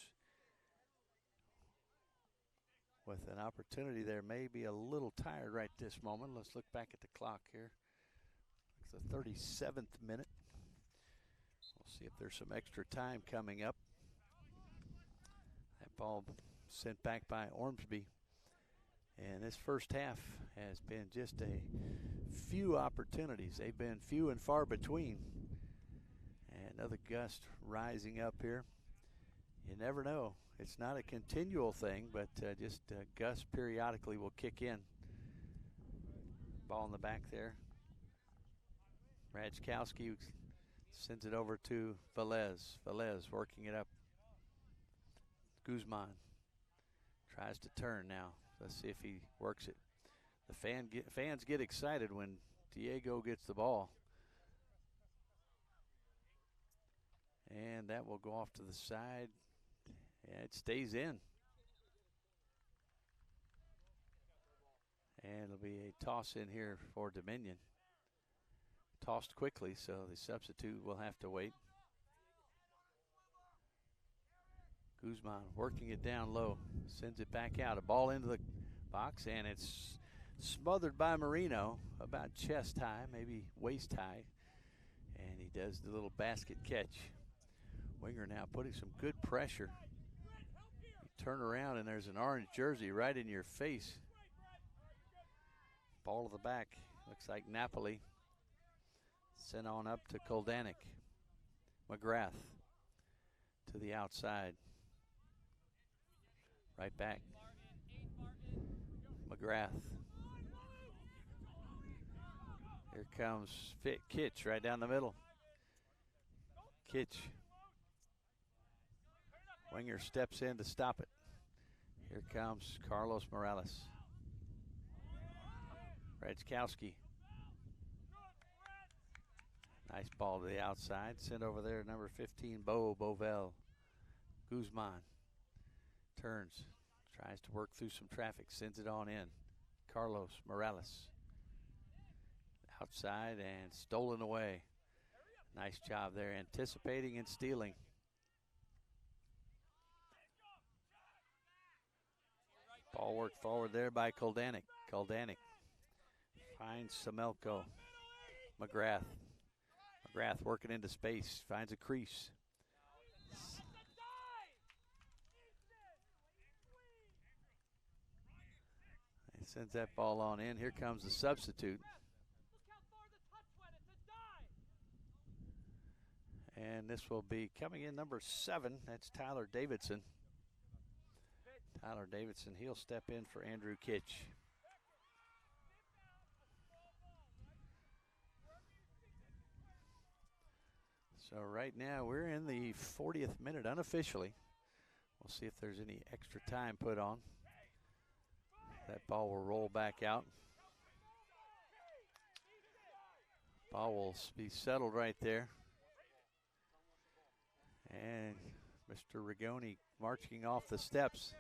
with an opportunity there, may be a little tired right this moment. Let's look back at the clock here. It's the 37th minute. We'll see if there's some extra time coming up. That ball sent back by Ormsby. And this first half has been just a few opportunities. They've been few and far between. And another gust rising up here. You never know. It's not a continual thing, but just gusts periodically will kick in. Ball in the back there. Rajkowski sends it over to Velez. Velez working it up. Guzman tries to turn now. Let's see if he works it. The fans get excited when Diego gets the ball. And that will go off to the side. Yeah, it stays in. And it'll be a toss in here for Dominion. Tossed quickly, so the substitute will have to wait. Guzman working it down low. Sends it back out. A ball into the box, and it's smothered by Marino. About chest high, maybe waist high. And he does the little basket catch. Winger now putting some good pressure. You turn around, and there's an orange jersey right in your face. Ball to the back. Looks like Napoli. Sent on up to Kuldanik. McGrath to the outside. Right back. McGrath. Here comes Kitch right down the middle. Kitch. Winger steps in to stop it. Here comes Carlos Morales. Rajkowski. Nice ball to the outside. Sent over there, number 15, Bovell. Guzman turns, tries to work through some traffic, sends it on in. Carlos Morales. Outside and stolen away. Nice job there, anticipating and stealing. Ball worked forward there by Kuldanik. Kuldanik finds Semelko. McGrath. McGrath working into space, finds a crease. He sends that ball on in. Here comes the substitute. And this will be coming in number 7. That's Tyler Davidson. Tyler Davidson, he'll step in for Andrew Kitch. So right now we're in the 40th minute unofficially. We'll see if there's any extra time put on. That ball will roll back out. Ball will be settled right there. And Mr. Rigoni marching off the steps.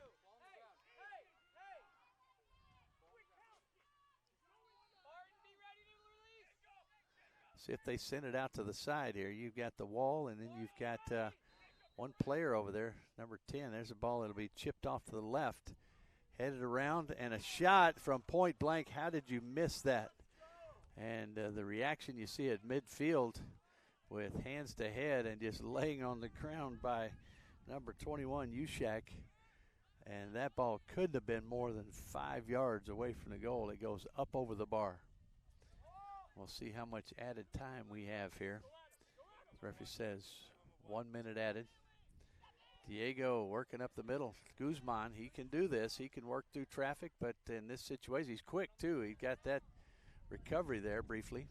See if they send it out to the side here. You've got the wall, and then you've got one player over there, number 10. There's a ball that'll be chipped off to the left. Headed around, and a shot from point blank. How did you miss that? And the reaction you see at midfield with hands to head and just laying on the ground by number 21, Ushak. And that ball couldn't have been more than 5 yards away from the goal. It goes up over the bar. We'll see how much added time we have here. The referee says 1 minute added. Diego working up the middle. Guzman, he can do this. He can work through traffic, but in this situation, he's quick too. He got that recovery there briefly.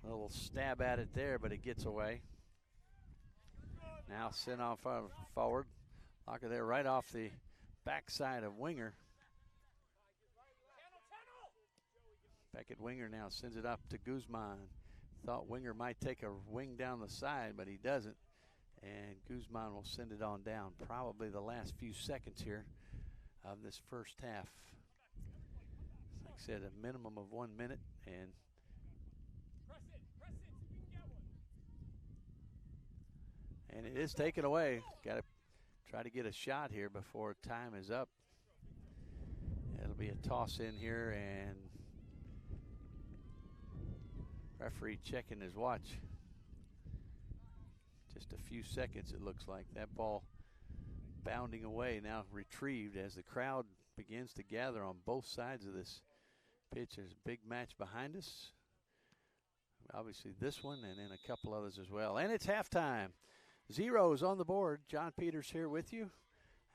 A little stab at it there, but it gets away. Now sent off forward. Locker there right off the backside of Winger. Beckett Winger now sends it up to Guzman. Thought Winger might take a wing down the side, but he doesn't. And Guzman will send it on down. Probably the last few seconds here of this first half. Like I said, a minimum of 1 minute. And it is taken away. Got to try to get a shot here before time is up. It'll be a toss in here, and referee checking his watch. Just a few seconds, it looks like. That ball bounding away, now retrieved as the crowd begins to gather on both sides of this pitch. There's a big match behind us. Obviously this one, and then a couple others as well. And it's halftime. Zeros on the board. John Peters here with you.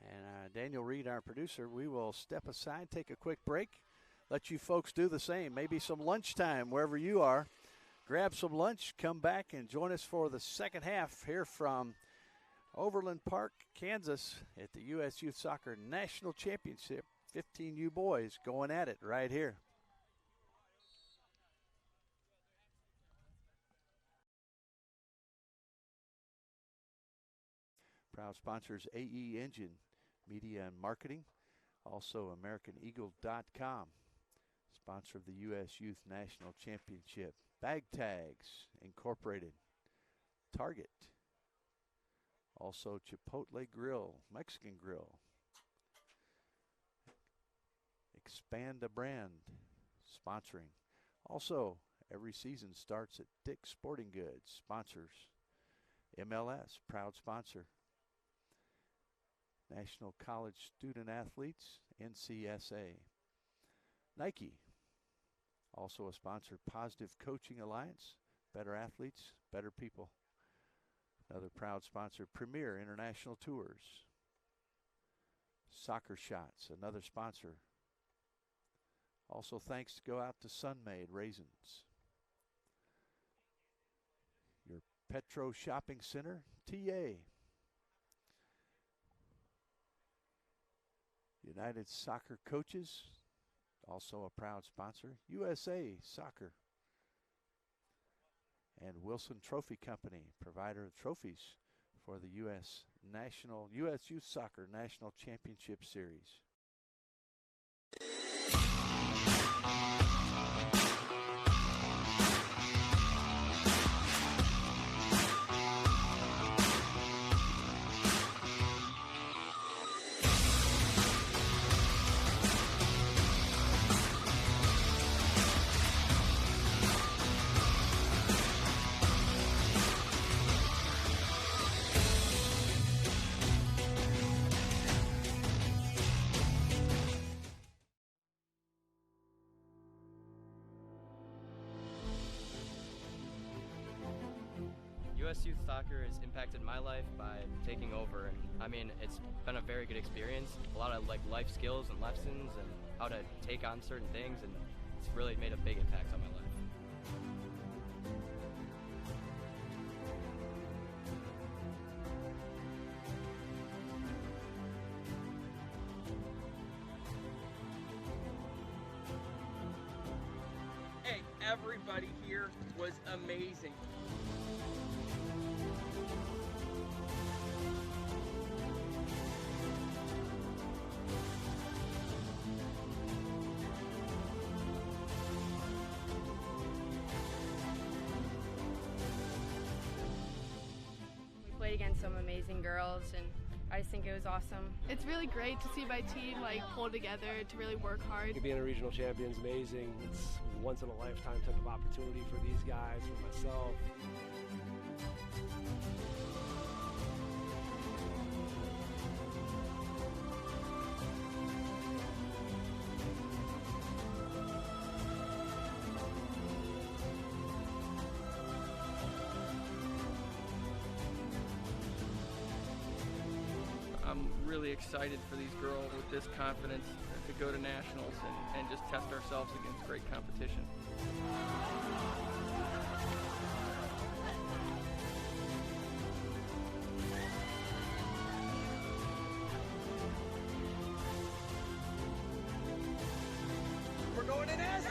And Daniel Reed, our producer. We will step aside, take a quick break, let you folks do the same. Maybe some lunchtime wherever you are. Grab some lunch, come back, and join us for the second half here from Overland Park, Kansas at the U.S. Youth Soccer National Championship. 15U boys going at it right here. Proud sponsors AE Engine, Media and Marketing. Also AmericanEagle.com, sponsor of the U.S. Youth National Championship. Bag Tags Incorporated, Target. Also Chipotle Grill, Mexican Grill. Expand a Brand, sponsoring. Also, every season starts at Dick's Sporting Goods, sponsors. MLS, proud sponsor. National College Student Athletes, NCSA. Nike, also a sponsor. Positive Coaching Alliance, better athletes, better people. Another proud sponsor, Premier International Tours. Soccer Shots, another sponsor. Also thanks to go out to Sunmade Raisins. Your Petro Shopping Center, TA. United Soccer Coaches, also a proud sponsor. USA Soccer. And Wilson Trophy Company, provider of trophies for the U.S. Youth Soccer National Championship Series. U.S. Youth Soccer has impacted my life by taking over, and I mean, it's been a very good experience. A lot of life skills and lessons and how to take on certain things, and it's really made a big impact on my life. Hey, everybody here was amazing. Against some amazing girls, and I just think it was awesome. It's really great to see my team pull together to really work hard. Being a regional champion is amazing. It's a once in a lifetime type of opportunity for these guys, for myself. really excited for these girls with this confidence to go to nationals and just test ourselves against great competition. We're going in as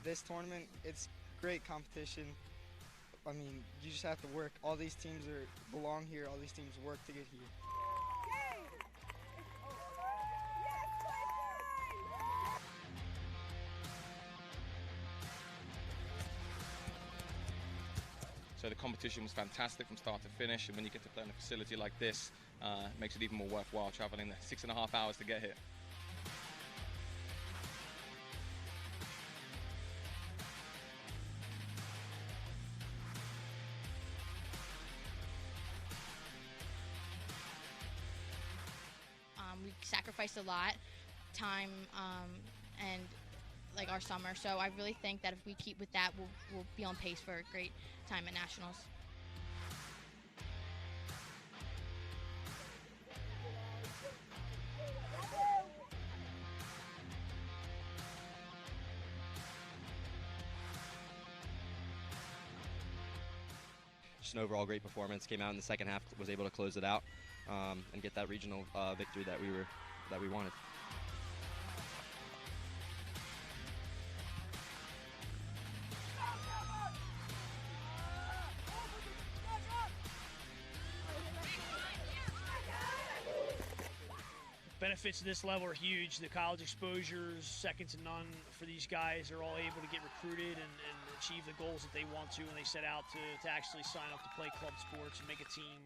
This tournament, it's great competition. I mean, you just have to work. All these teams belong here. All these teams work to get here. So the competition was fantastic from start to finish, and when you get to play in a facility like this, it makes it even more worthwhile traveling the 6.5 hours to get here. We sacrificed a lot, time, and like our summer. So I really think that if we keep with that, we'll be on pace for a great time at nationals. Just an overall great performance. Came out in the second half, was able to close it out and get that regional victory that we wanted. Benefits of this level are huge. The college exposures, second to none for these guys. They're all able to get recruited and achieve the goals that they want to when they set out to actually sign up to play club sports and make a team.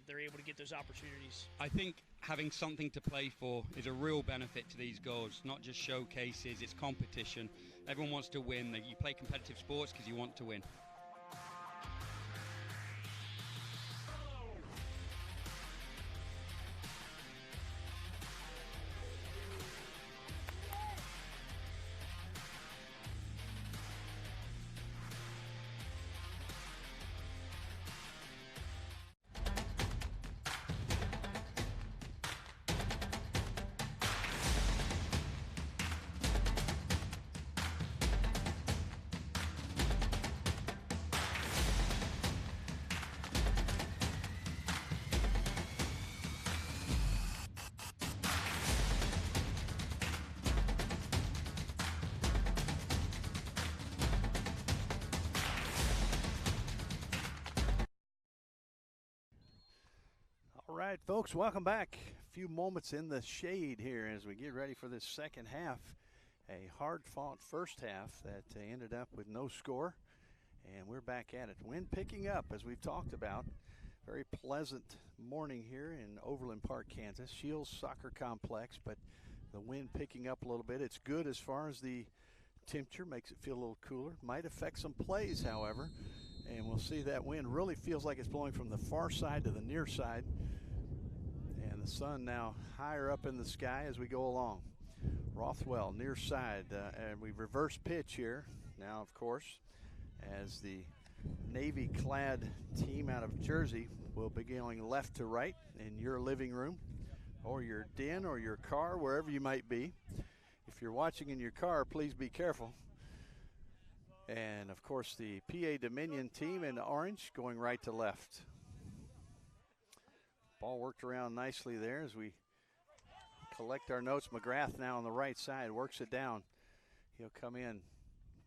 They're able to get those opportunities. I think having something to play for is a real benefit to these girls, not just showcases, it's competition. Everyone wants to win. You play competitive sports because you want to win. All right, folks, welcome back. A few moments in the shade here as we get ready for this second half. A hard-fought first half that ended up with no score, and we're back at it. Wind picking up, as we've talked about. Very pleasant morning here in Overland Park, Kansas. Shields Soccer Complex, but the wind picking up a little bit. It's good as far as the temperature, makes it feel a little cooler. Might affect some plays, however, and we'll see that wind really feels like it's blowing from the far side to the near side. And the sun now higher up in the sky as we go along. Rothwell near side, and we reverse pitch here now, of course, as the Navy-clad team out of Jersey will be going left to right in your living room or your den or your car, wherever you might be. If you're watching in your car, please be careful. And, of course, the PA Dominion team in orange going right to left. Ball worked around nicely there as we collect our notes. McGrath now on the right side, works it down. He'll come in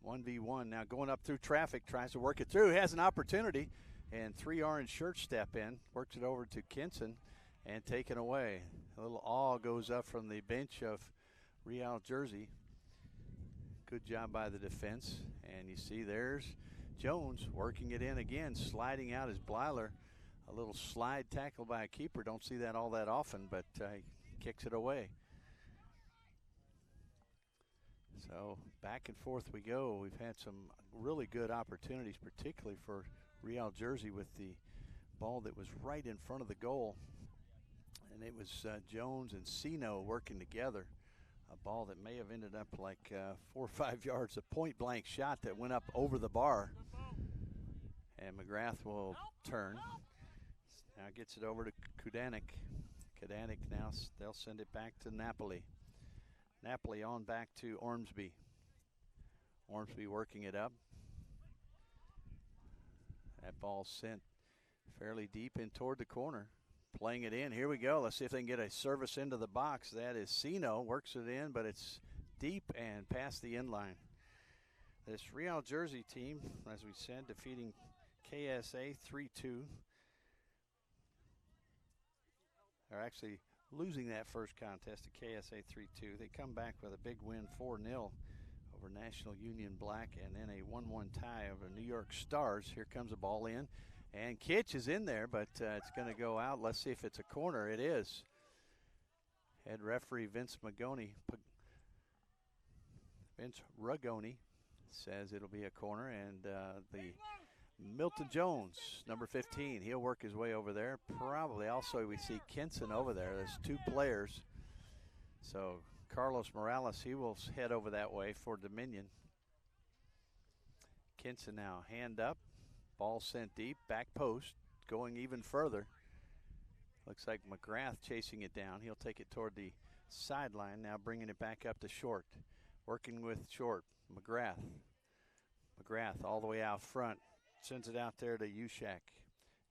1v1 now, going up through traffic, tries to work it through, has an opportunity, and 3 orange shirts step in, works it over to Kinson and taken away. A little awe goes up from the bench of Real Jersey. Good job by the defense. And you see there's Jones working it in again, sliding out as Blyler. A little slide tackle by a keeper. Don't see that all that often, but he kicks it away. So back and forth we go. We've had some really good opportunities, particularly for Real Jersey with the ball that was right in front of the goal. And it was Jones and Sino working together. A ball that may have ended up like 4 or 5 yards, a point-blank shot that went up over the bar. And McGrath will turn. Now gets it over to Kudanik. Kudanik now, they'll send it back to Napoli. Napoli on back to Ormsby. Ormsby working it up. That ball sent fairly deep in toward the corner. Playing it in. Here we go. Let's see if they can get a service into the box. That is Sino. Works it in, but it's deep and past the end line. This Real Jersey team, as we said, defeating KSA 3-2. They're actually losing that first contest to KSA 3-2. They come back with a big win 4-0 over National Union Black, and then a 1-1 tie over New York Stars. Here comes a ball in, and Kitch is in there, but it's going to go out. Let's see if it's a corner. It is. Head referee Vince Rugoni says it'll be a corner, and the Milton Jones, number 15, he'll work his way over there. Probably also we see Kinson over there. There's 2 players. So Carlos Morales, he will head over that way for Dominion. Kinson now hand up. Ball sent deep, back post, going even further. Looks like McGrath chasing it down. He'll take it toward the sideline, now bringing it back up to Short. Working with Short, McGrath. McGrath all the way out front. Sends it out there to Ushak.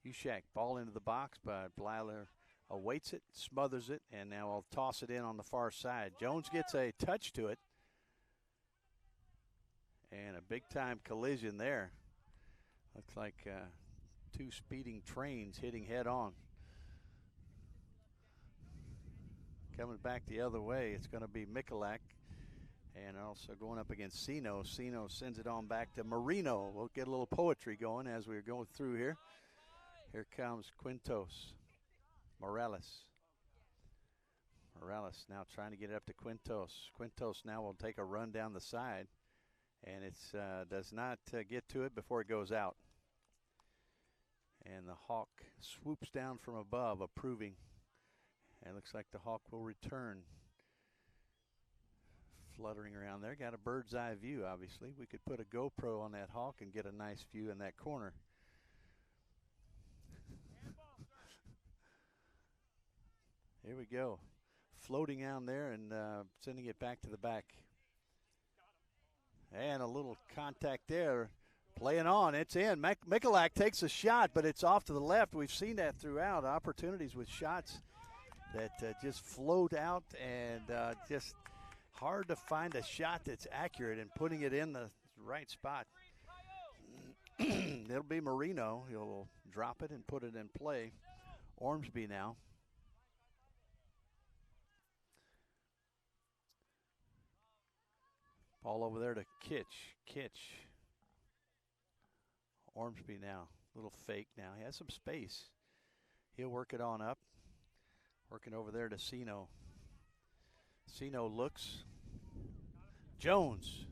Ushak, ball into the box, but Blyler awaits it, smothers it, and now I'll toss it in on the far side. Jones gets a touch to it. And a big-time collision there. Looks like 2 speeding trains hitting head-on. Coming back the other way, it's going to be Mikulak. And also going up against Sino. Sino sends it on back to Marino. We'll get a little poetry going as we're going through here. Here comes Quintos. Morales now trying to get it up to Quintos. Quintos now will take a run down the side. And it does not get to it before it goes out. And the Hawk swoops down from above, approving. And it looks like the Hawk will return. Fluttering around there. Got a bird's eye view, obviously. We could put a GoPro on that Hawk and get a nice view in that corner. Here we go. Floating down there and sending it back to the back. And a little contact there. Playing on. It's in. Mikulak takes a shot, but it's off to the left. We've seen that throughout. Opportunities with shots that just float out and just hard to find a shot that's accurate and putting it in the right spot. It'll be Marino. He'll drop it and put it in play. Ormsby now. Ball over there to Kitch. Ormsby now. Little fake now. He has some space. He'll work it on up. Working over there to Sino. Sino looks. Jones.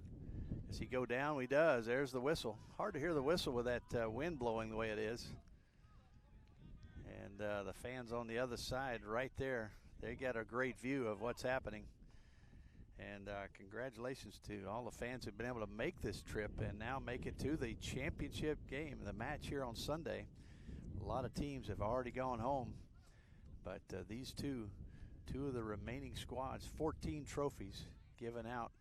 Does he go down? He does. There's the whistle. Hard to hear the whistle with that wind blowing the way it is. And the fans on the other side right there, they got a great view of what's happening. And congratulations to all the fans who've been able to make this trip and now make it to the championship game, the match here on Sunday. A lot of teams have already gone home, but these two of the remaining squads, 14 trophies given out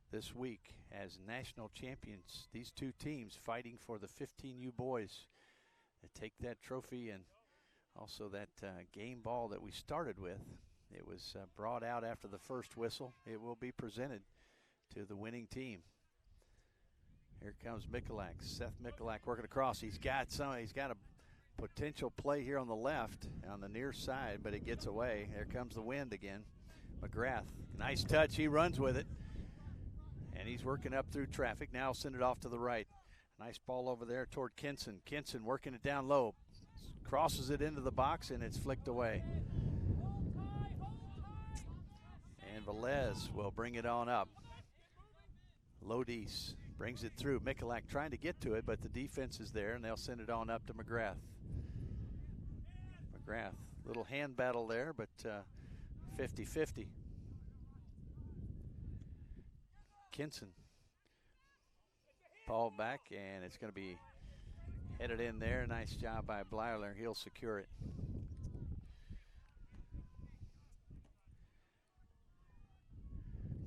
this week as national champions. These 2 teams fighting for the 15U boys to take that trophy and also that game ball that we started with. It was brought out after the first whistle. It will be presented to the winning team. Here comes Mikulak. Seth Mikulak working across. He's got a Potential play here on the left, on the near side, but it gets away. There comes the wind again. McGrath, nice touch. He runs with it. And he's working up through traffic. Now send it off to the right. Nice ball over there toward Kinson. Kinson working it down low. Crosses it into the box, and it's flicked away. And Velez will bring it on up. Lodis brings it through. Michalak trying to get to it, but the defense is there, and they'll send it on up to McGrath. McGrath, little hand battle there, but 50-50. Kinson. Ball back, and it's going to be headed in there. Nice job by Blyler. He'll secure it.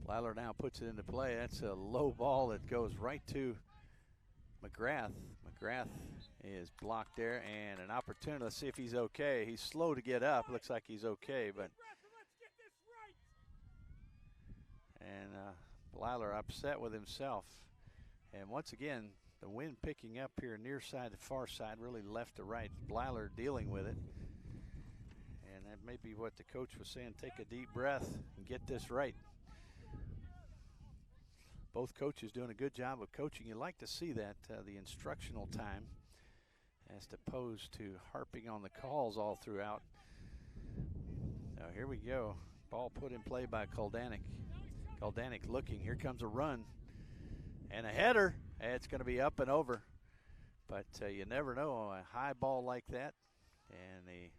Blyler now puts it into play. That's a low ball that goes right to McGrath. McGrath is blocked there, and an opportunity. Let's see if he's okay. He's slow to get up. Looks like he's okay, but and Blyler upset with himself. And once again, the wind picking up here near side to far side, really left to right. Blyler dealing with it. And that may be what the coach was saying. Take a deep breath and get this right. Both coaches doing a good job of coaching. You like to see that, the instructional time, as opposed to harping on the calls all throughout. Now here we go. Ball put in play by Koldanik. Koldanik looking. Here comes a run. And a header. It's going to be up and over. But you never know, a high ball like that. And the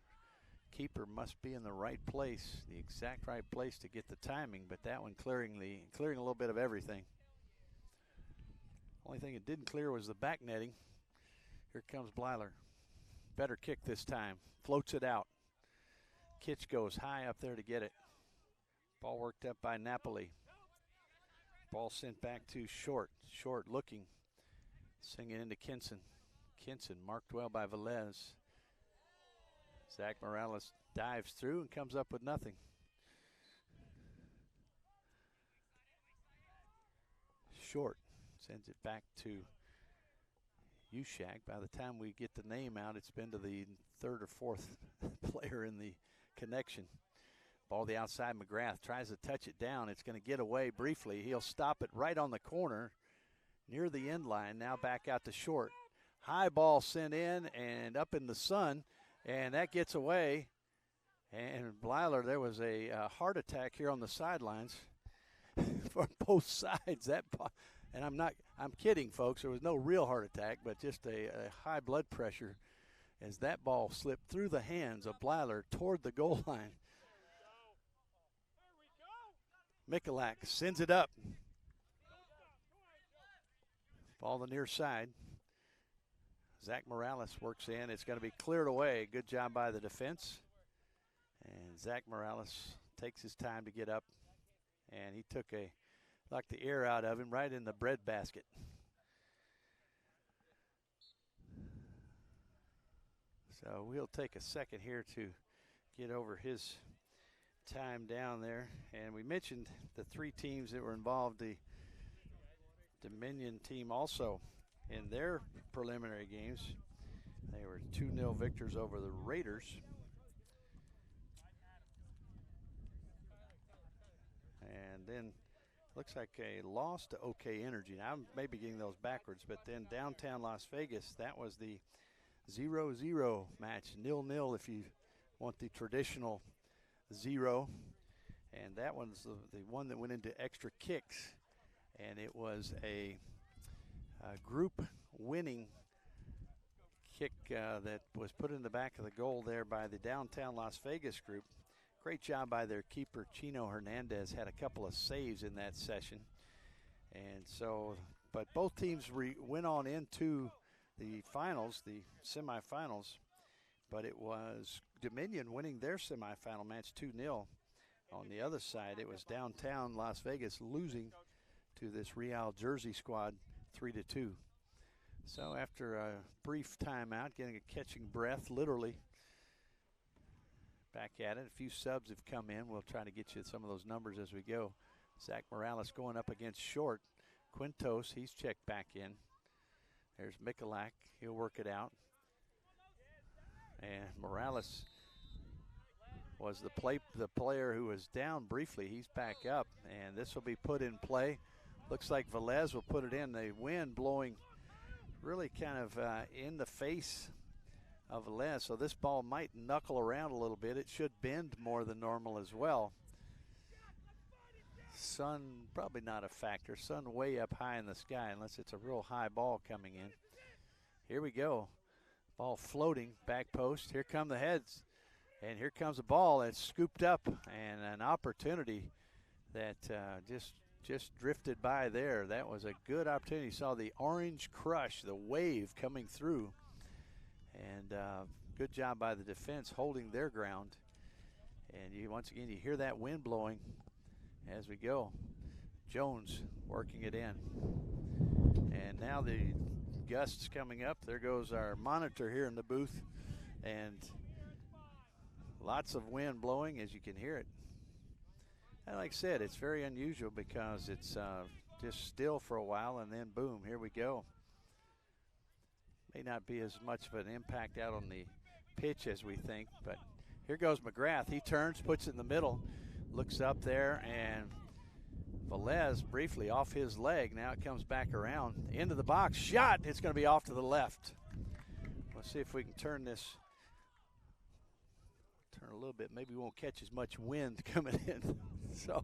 keeper must be in the right place, the exact right place to get the timing. But that one clearing a little bit of everything. Only thing it didn't clear was the back netting. Here comes Blyler. Better kick this time. Floats it out. Kitch goes high up there to get it. Ball worked up by Napoli. Ball sent back to Short. Short looking. Singing into Kinson. Kinson marked well by Velez. Zach Morales dives through and comes up with nothing. Short sends it back to Ushak. By the time we get the name out, it's been to the third or fourth player in the connection. Ball the outside. McGrath tries to touch it down. It's going to get away briefly. He'll stop it right on the corner near the end line. Now back out to Short. High ball sent in and up in the sun, and that gets away. And Blyler, there was a heart attack here on the sidelines for both sides. And I'm kidding, folks. There was no real heart attack, but just a high blood pressure as that ball slipped through the hands of Blyler toward the goal line. Michalak sends it up. Ball the near side. Zach Morales works in. It's going to be cleared away. Good job by the defense. And Zach Morales takes his time to get up. And he took knocked the air out of him right in the bread basket. So we'll take a second here to get over his time down there. And we mentioned the three teams that were involved. The Dominion team also in their preliminary games. They were 2-0 victors over the Raiders. And then looks like a loss to OK Energy. Now I'm maybe getting those backwards, but then downtown Las Vegas, that was the 0-0 match, 0-0 if you want the traditional 0. And that one's the one that went into extra kicks. And it was a group winning kick that was put in the back of the goal there by the downtown Las Vegas group. Great job by their keeper, Chino Hernandez, had a couple of saves in that session. And so, but both teams went on into the finals, the semifinals, but it was Dominion winning their semifinal match 2-0. On the other side, it was downtown Las Vegas losing to this Real Jersey squad 3-2. So after a brief timeout, getting a catching breath, literally, back at it. A few subs have come in. We'll try to get you some of those numbers as we go. Zach Morales going up against Short. Quintos, he's checked back in. There's Michalak. He'll work it out. And Morales was the player who was down briefly. He's back up, and this will be put in play. Looks like Velez will put it in. The wind blowing really kind of in the face of Velez, so this ball might knuckle around a little bit. It should bend more than normal as well. Sun, probably not a factor. Sun way up high in the sky unless it's a real high ball coming in. Here we go. Ball floating, back post. Here come the heads. And here comes the ball. It's scooped up, and an opportunity that just drifted by there. That was a good opportunity. You saw the orange crush, the wave coming through. And good job by the defense holding their ground. And once again, you hear that wind blowing as we go. Jones working it in. And now the gusts coming up. There goes our monitor here in the booth. And lots of wind blowing, as you can hear it. And like I said, it's very unusual because it's just still for a while, and then boom, here we go. May not be as much of an impact out on the pitch as we think, but here goes McGrath. He turns, puts it in the middle, looks up there, and Velez briefly off his leg. Now it comes back around into the box. Shot! It's going to be off to the left. Let's see if we can turn this. Turn a little bit. Maybe we won't catch as much wind coming in. So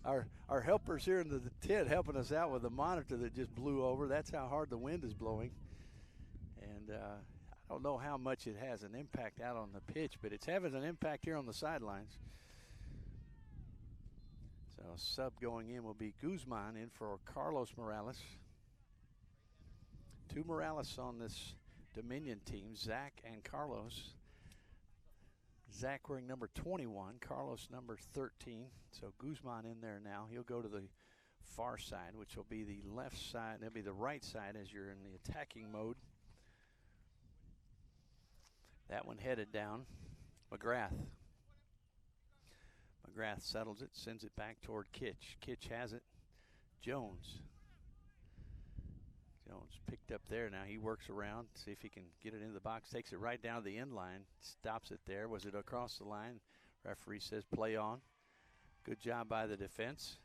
our helpers here in the tent helping us out with the monitor that just blew over. That's how hard the wind is blowing. And I don't know how much it has an impact out on the pitch, but it's having an impact here on the sidelines. So sub going in will be Guzman in for Carlos Morales. Two Morales on this Dominion team, Zach and Carlos. Zach wearing number 21, Carlos number 13. So Guzman in there now. He'll go to the far side, which will be the left side. That'll be the right side as you're in the attacking mode. That one headed down. McGrath. McGrath settles it, sends it back toward Kitch. Kitch has it. Jones. Jones picked up there. Now he works around, see if he can get it into the box. Takes it right down the end line. Stops it there. Was it across the line? Referee says play on. Good job by the defense.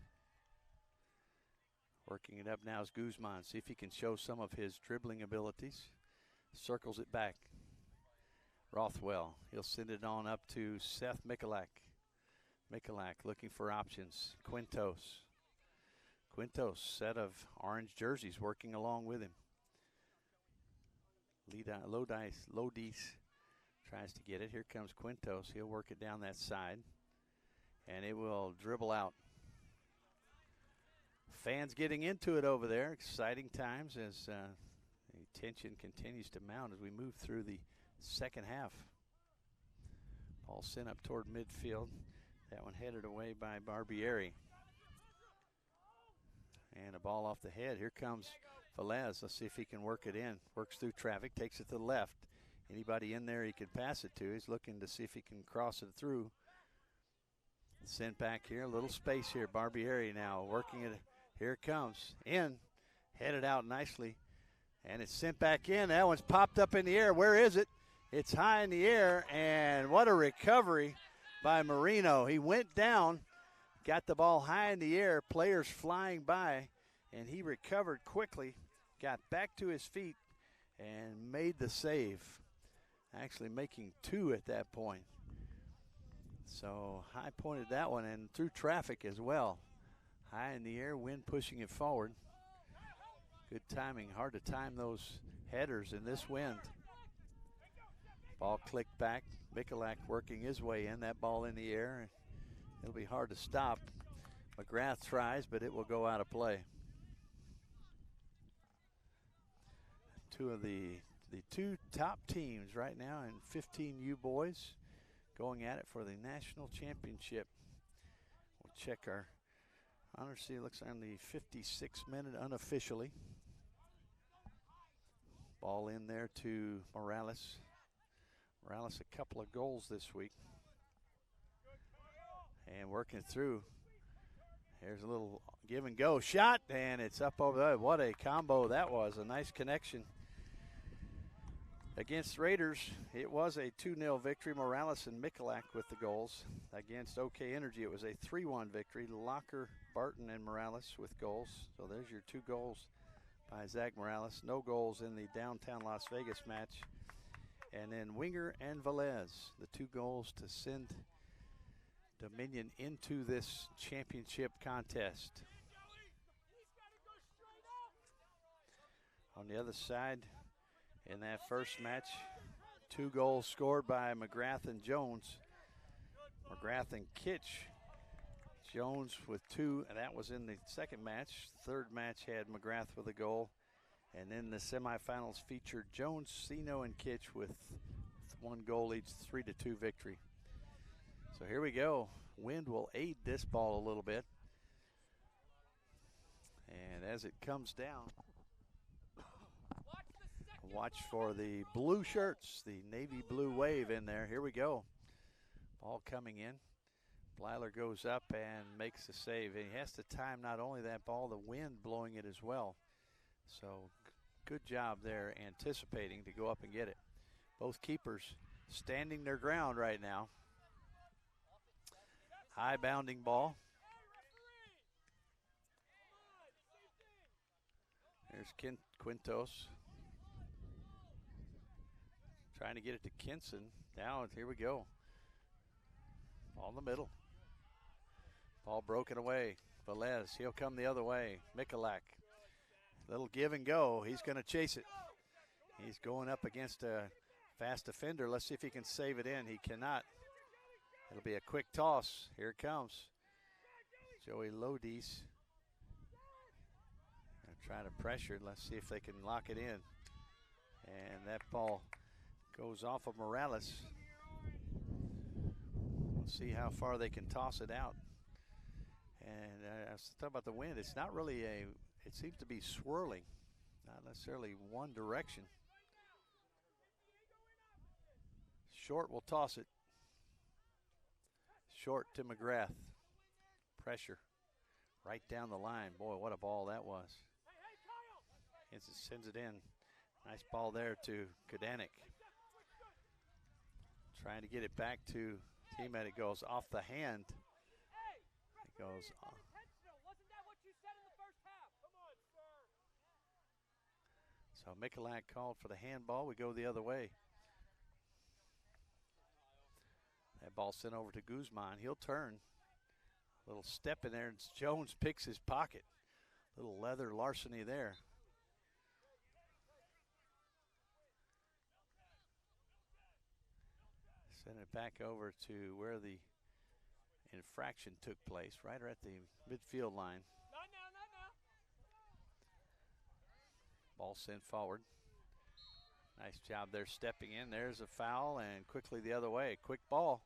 Working it up now is Guzman. See if he can show some of his dribbling abilities. Circles it back. Rothwell. He'll send it on up to Seth Mikulak. Mikulak looking for options. Quintos. Quintos, set of orange jerseys working along with him. Lodice tries to get it. Here comes Quintos. He'll work it down that side. And it will dribble out. Fans getting into it over there. Exciting times as the tension continues to mount as we move through the second half. Ball sent up toward midfield. That one headed away by Barbieri. And a ball off the head. Here comes Velez. Let's see if he can work it in. Works through traffic, takes it to the left. Anybody in there he could pass it to. He's looking to see if he can cross it through. Sent back here, a little space here. Barbieri now working it. Here it comes. In, headed out nicely. And it's sent back in. That one's popped up in the air. Where is it? It's high in the air, and what a recovery by Marino. He went down, got the ball high in the air, players flying by, and he recovered quickly, got back to his feet, and made the save. Actually making two at that point. So high pointed that one, and through traffic as well. High in the air, wind pushing it forward. Good timing. Hard to time those headers in this wind. Ball clicked back. Mikulak working his way in. That ball in the air. It'll be hard to stop. McGrath tries, but it will go out of play. Two of the two top teams right now in 15U boys going at it for the national championship. We'll check our honor. See, it looks on the 56th minute unofficially. Ball in there to Morales. Morales a couple of goals this week. And working through. Here's a little give and go shot, and it's up over there. What a combo that was. A nice connection. Against Raiders, it was a 2-0 victory. Morales and Michalak with the goals. Against OK Energy, it was a 3-1 victory. Locker, Barton, and Morales with goals. So there's your 2 goals by Zach Morales. No goals in the downtown Las Vegas match. And then Winger and Velez, the 2 goals to send Dominion into this championship contest. On the other side, in that first match, 2 goals scored by McGrath and Jones. McGrath and Kitch. Jones with 2, and that was in the second match. Third match had McGrath with a goal. And then the semifinals featured Jones, Sino, and Kitch with 1 goal each, 3-2 victory. So here we go. Wind will aid this ball a little bit. And as it comes down, watch for the blue shirts, the navy blue wave in there. Here we go. Ball coming in. Blyler goes up and makes the save. And he has to time not only that ball, the wind blowing it as well. So good job there anticipating to go up and get it. Both keepers standing their ground right now. High bounding ball. There's Quintos. Trying to get it to Kinson. Now, here we go. Ball in the middle. Ball broken away. Velez, he'll come the other way. Michalak. Little give and go. He's going to chase it. He's going up against a fast defender. Let's see if he can save it in. He cannot. It'll be a quick toss. Here it comes. Joey Lodis. Trying to pressure. Let's see if they can lock it in. And that ball goes off of Morales. We'll see how far they can toss it out. And I was talking about the wind. It's not really it seems to be swirling, not necessarily one direction. Short will toss it. Short to McGrath. Pressure right down the line. Boy, what a ball that was. It sends it in. Nice ball there to Kodanik. Trying to get it back to teammate. It goes off the hand. It goes off. So Michalak called for the handball. We go the other way. That ball sent over to Guzman. He'll turn. Little step in there, and Jones picks his pocket. Little leather larceny there. Send it back over to where the infraction took place, right at the midfield line. Ball sent forward. Nice job there stepping in. There's a foul, and quickly the other way. Quick ball.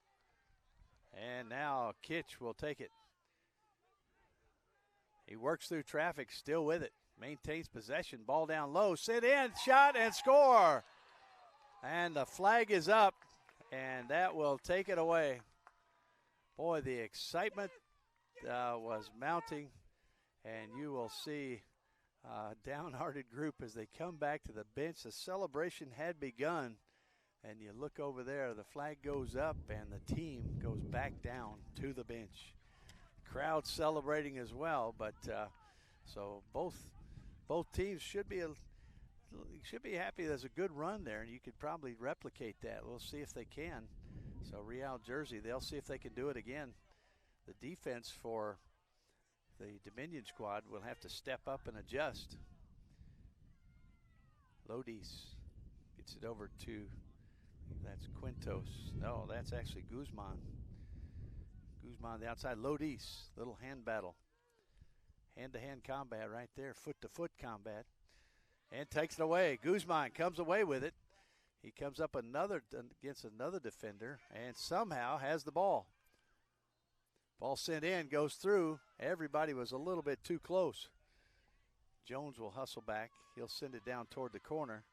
And now Kitch will take it. He works through traffic, still with it. Maintains possession. Ball down low. Sent in, shot, and score. And the flag is up, and that will take it away. Boy, the excitement was mounting, and you will see a downhearted group as they come back to the bench. The celebration had begun, and you look over there, the flag goes up, and the team goes back down to the bench. Crowd celebrating as well, but so both teams should be happy. There's a good run there, and you could probably replicate that. We'll see if they can. So Real Jersey, they'll see if they can do it again. The defense for the Dominion squad will have to step up and adjust. Lodis gets it over to, that's Quintos. No, that's actually Guzman. Guzman on the outside. Lodis, little hand battle. Hand-to-hand combat right there, foot-to-foot combat. And takes it away. Guzman comes away with it. He comes up against another defender and somehow has the ball. Ball sent in, goes through. Everybody was a little bit too close. Jones will hustle back. He'll send it down toward the corner.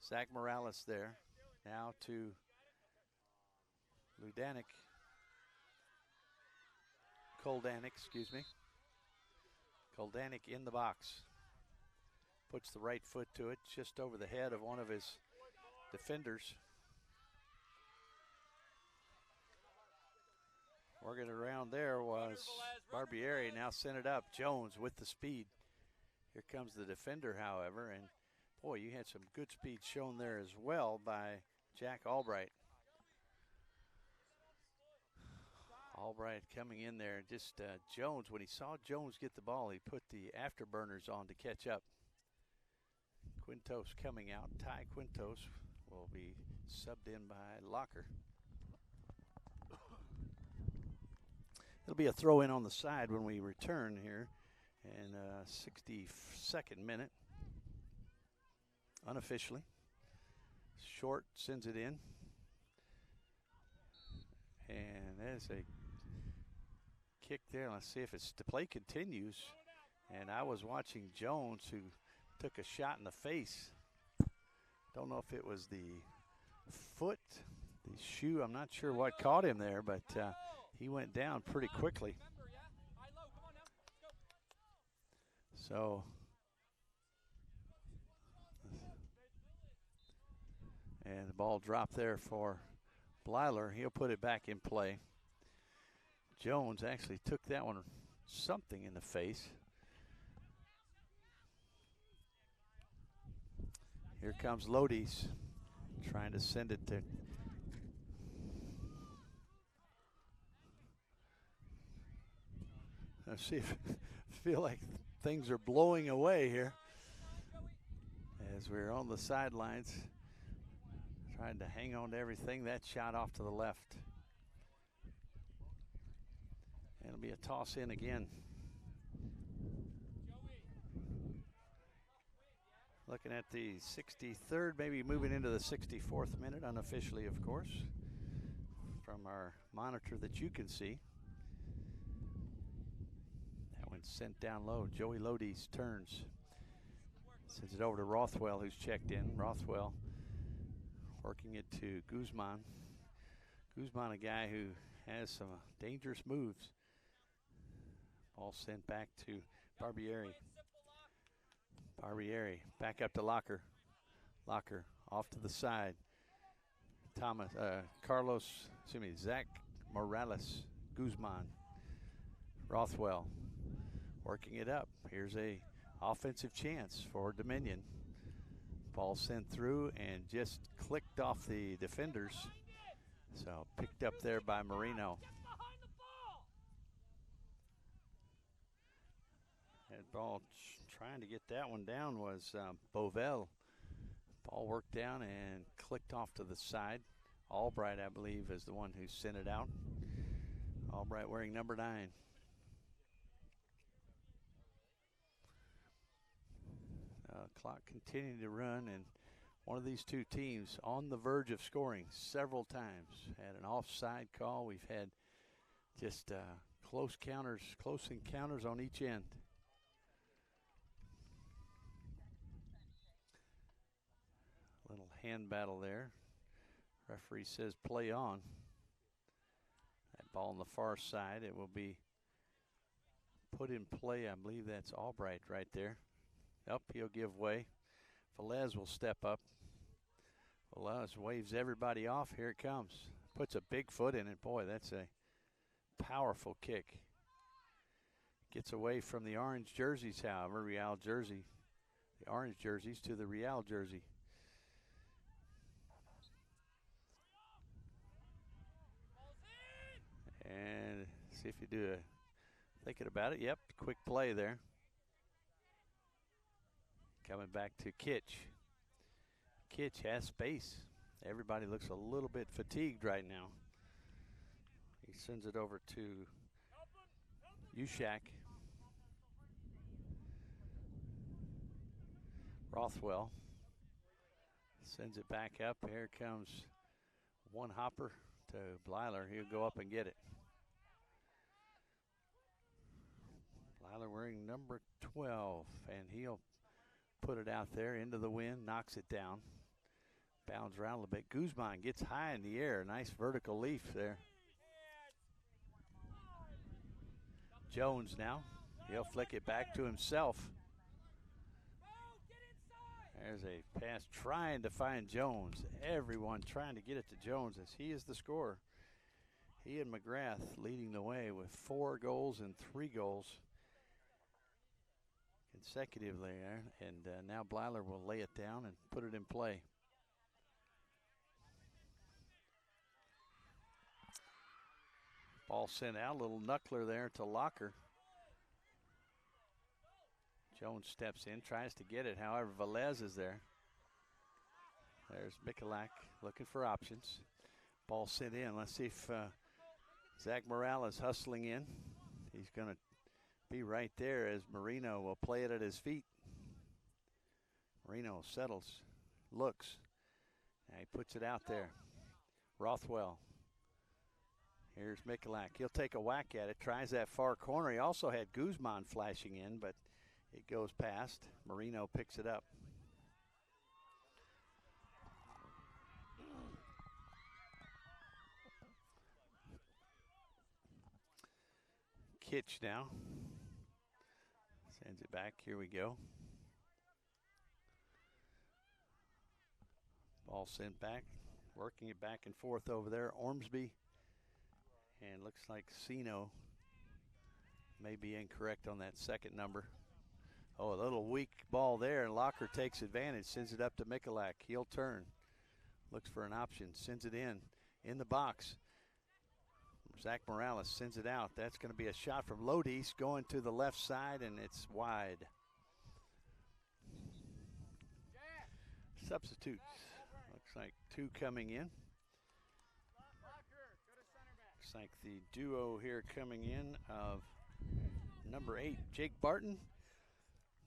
Zach Morales there. Now to Koldanik, excuse me. Koldanik in the box. Puts the right foot to it, just over the head of one of his defenders. Working around there was Barbieri, now sent it up. Jones with the speed. Here comes the defender, however, and boy, you had some good speed shown there as well by Jack Albright. Albright coming in there, just Jones, when he saw Jones get the ball, he put the afterburners on to catch up. Quintos coming out. Ty Quintos will be subbed in by Locker. It'll be a throw in on the side when we return here in 62nd minute. Unofficially. Short sends it in. And there's a kick there. Let's see if the play continues. And I was watching Jones, who took a shot in the face. Don't know if it was the foot, the shoe. I'm not sure what caught him there, but he went down pretty quickly. So, and the ball dropped there for Blyler. He'll put it back in play. Jones actually took that one something in the face. Here comes Lodi's trying to send it to I feel like things are blowing away here as we're on the sidelines trying to hang on to everything. That shot off to the left. And it'll be a toss in again. Looking at the 63rd, maybe moving into the 64th minute, unofficially, of course, from our monitor that you can see. That one's sent down low. Joey Lodi's turns. Sends it over to Rothwell, who's checked in. Rothwell working it to Guzman. Guzman, a guy who has some dangerous moves. Ball sent back to Barbieri. Barbieri back up to Locker. Locker off to the side. Zach Morales. Guzman. Rothwell working it up. Here's a offensive chance for Dominion. Ball sent through and just clicked off the defenders. So picked up there by Marino. And ball trying to get that one down was Bovell. Ball worked down and clicked off to the side. Albright, I believe, is the one who sent it out. Albright wearing number 9. Clock continuing to run, and one of these two teams on the verge of scoring several times. Had an offside call. We've had just close encounters on each end. Little hand battle there. Referee says play on. That ball on the far side, it will be put in play. I believe that's Albright right there. He'll give way. Velez will step up. Velez waves everybody off. Here it comes. Puts a big foot in it. Boy, that's a powerful kick. Gets away from the orange jerseys, however. Real jersey. The orange jerseys to the Real jersey. And see if you do thinking about it. Yep, quick play there. Coming back to Kitch. Kitch has space. Everybody looks a little bit fatigued right now. He sends it over to Ushak. Rothwell sends it back up. Here comes one hopper to Blyler. He'll go up and get it. Blyler wearing number 12, and he'll put it out there into the wind, knocks it down. Bounds around a little bit. Guzman gets high in the air. Nice vertical leaf there. Jones now. He'll flick it back to himself. There's a pass trying to find Jones. Everyone trying to get it to Jones as he is the scorer. He and McGrath leading the way with 4 goals and 3 goals consecutively there. And now Blyler will lay it down and put it in play. Ball sent out, a little knuckler there to Locker. Jones steps in, tries to get it. However, Velez is there. There's Michalak looking for options. Ball sent in. Let's see if Zach Morales hustling in. He's going to be right there as Marino will play it at his feet. Marino settles, looks. Now he puts it out there. Rothwell. Here's Michalak. He'll take a whack at it. Tries that far corner. He also had Guzman flashing in, but it goes past. Marino picks it up. Kitch now. Sends it back. Here we go. Ball sent back. Working it back and forth over there. Ormsby. And looks like Sino may be incorrect on that second number. Oh, a little weak ball there, and Locker takes advantage, sends it up to Michalak. He'll turn, looks for an option, sends it in the box. Zach Morales sends it out. That's going to be a shot from Lodis going to the left side, and it's wide. Substitutes. Looks like 2 coming in. Looks like the duo here coming in of number 8, Jake Barton.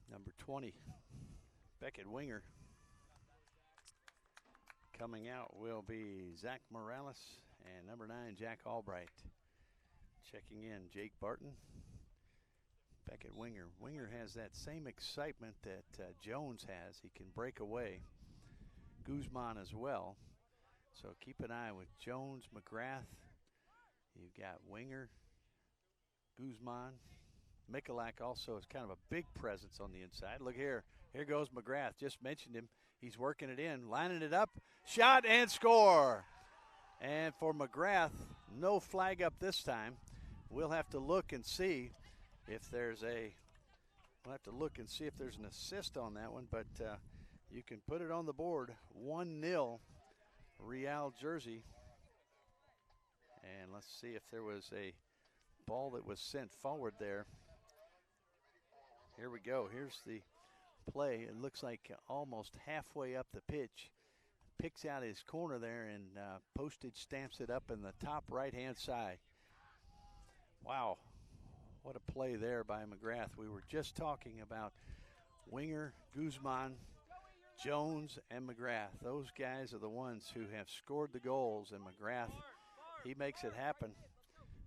Number 20, Beckett Winger. Coming out will be Zach Morales and number 9, Jack Albright. Checking in, Jake Barton, Beckett Winger. Winger has that same excitement that Jones has. He can break away. Guzman as well. So keep an eye with Jones, McGrath. You've got Winger, Guzman. Michalak also is kind of a big presence on the inside. Look here. Here goes McGrath. Just mentioned him. He's working it in, lining it up. Shot and score. And for McGrath, no flag up this time. We'll have to look and see if there's an assist on that one, but you can put it on the board. 1-0 Real Jersey. And let's see if there was a ball that was sent forward there. Here we go. Here's the play. It looks like almost halfway up the pitch. Picks out his corner there and postage stamps it up in the top right-hand side. Wow. What a play there by McGrath. We were just talking about Winger, Guzman, Jones, and McGrath. Those guys are the ones who have scored the goals, and McGrath, he makes it happen.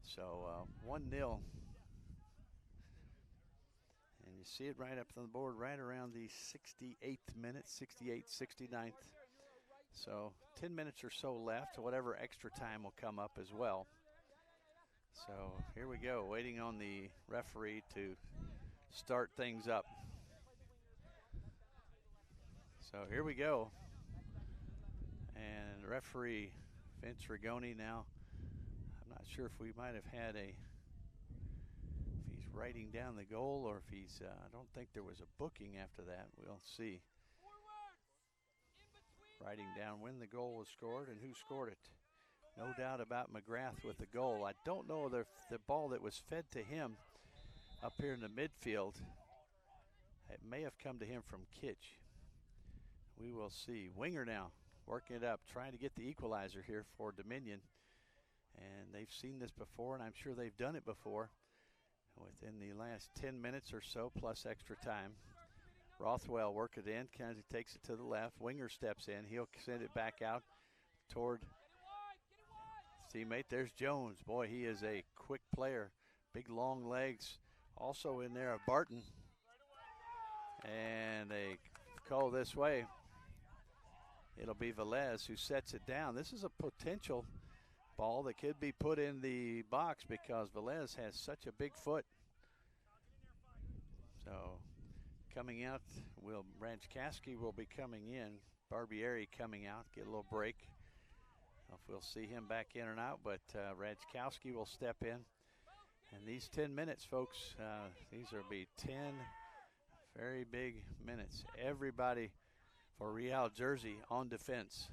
So 1-0. And you see it right up on the board right around the 68th minute, 69th. So 10 minutes or so left. Whatever extra time will come up as well. So here we go, waiting on the referee to start things up. So here we go. And referee Vince Rigoni now. I'm not sure if we might have had if he's writing down the goal or if he's, I don't think there was a booking after that. We'll see. Writing down when the goal was scored and who scored it. No doubt about McGrath with the goal. I don't know if the ball that was fed to him up here in the midfield, it may have come to him from Kitch. We will see. Winger now working it up, trying to get the equalizer here for Dominion. And they've seen this before, and I'm sure they've done it before within the last 10 minutes or so, plus extra time. Rothwell work it in. Kenzie takes it to the left. Winger steps in. He'll send it back out toward his teammate. There's Jones. Boy, he is a quick player. Big, long legs. Also in there, Barton. And a call this way. It'll be Velez who sets it down. This is a potential ball that could be put in the box because Velez has such a big foot. So Coming out, Ranchkowski will be coming in. Barbieri coming out, get a little break. I don't know if we'll see him back in or not, but Ranchkowski will step in. And these 10 minutes, folks, these will be 10 very big minutes. Everybody for Real Jersey on defense.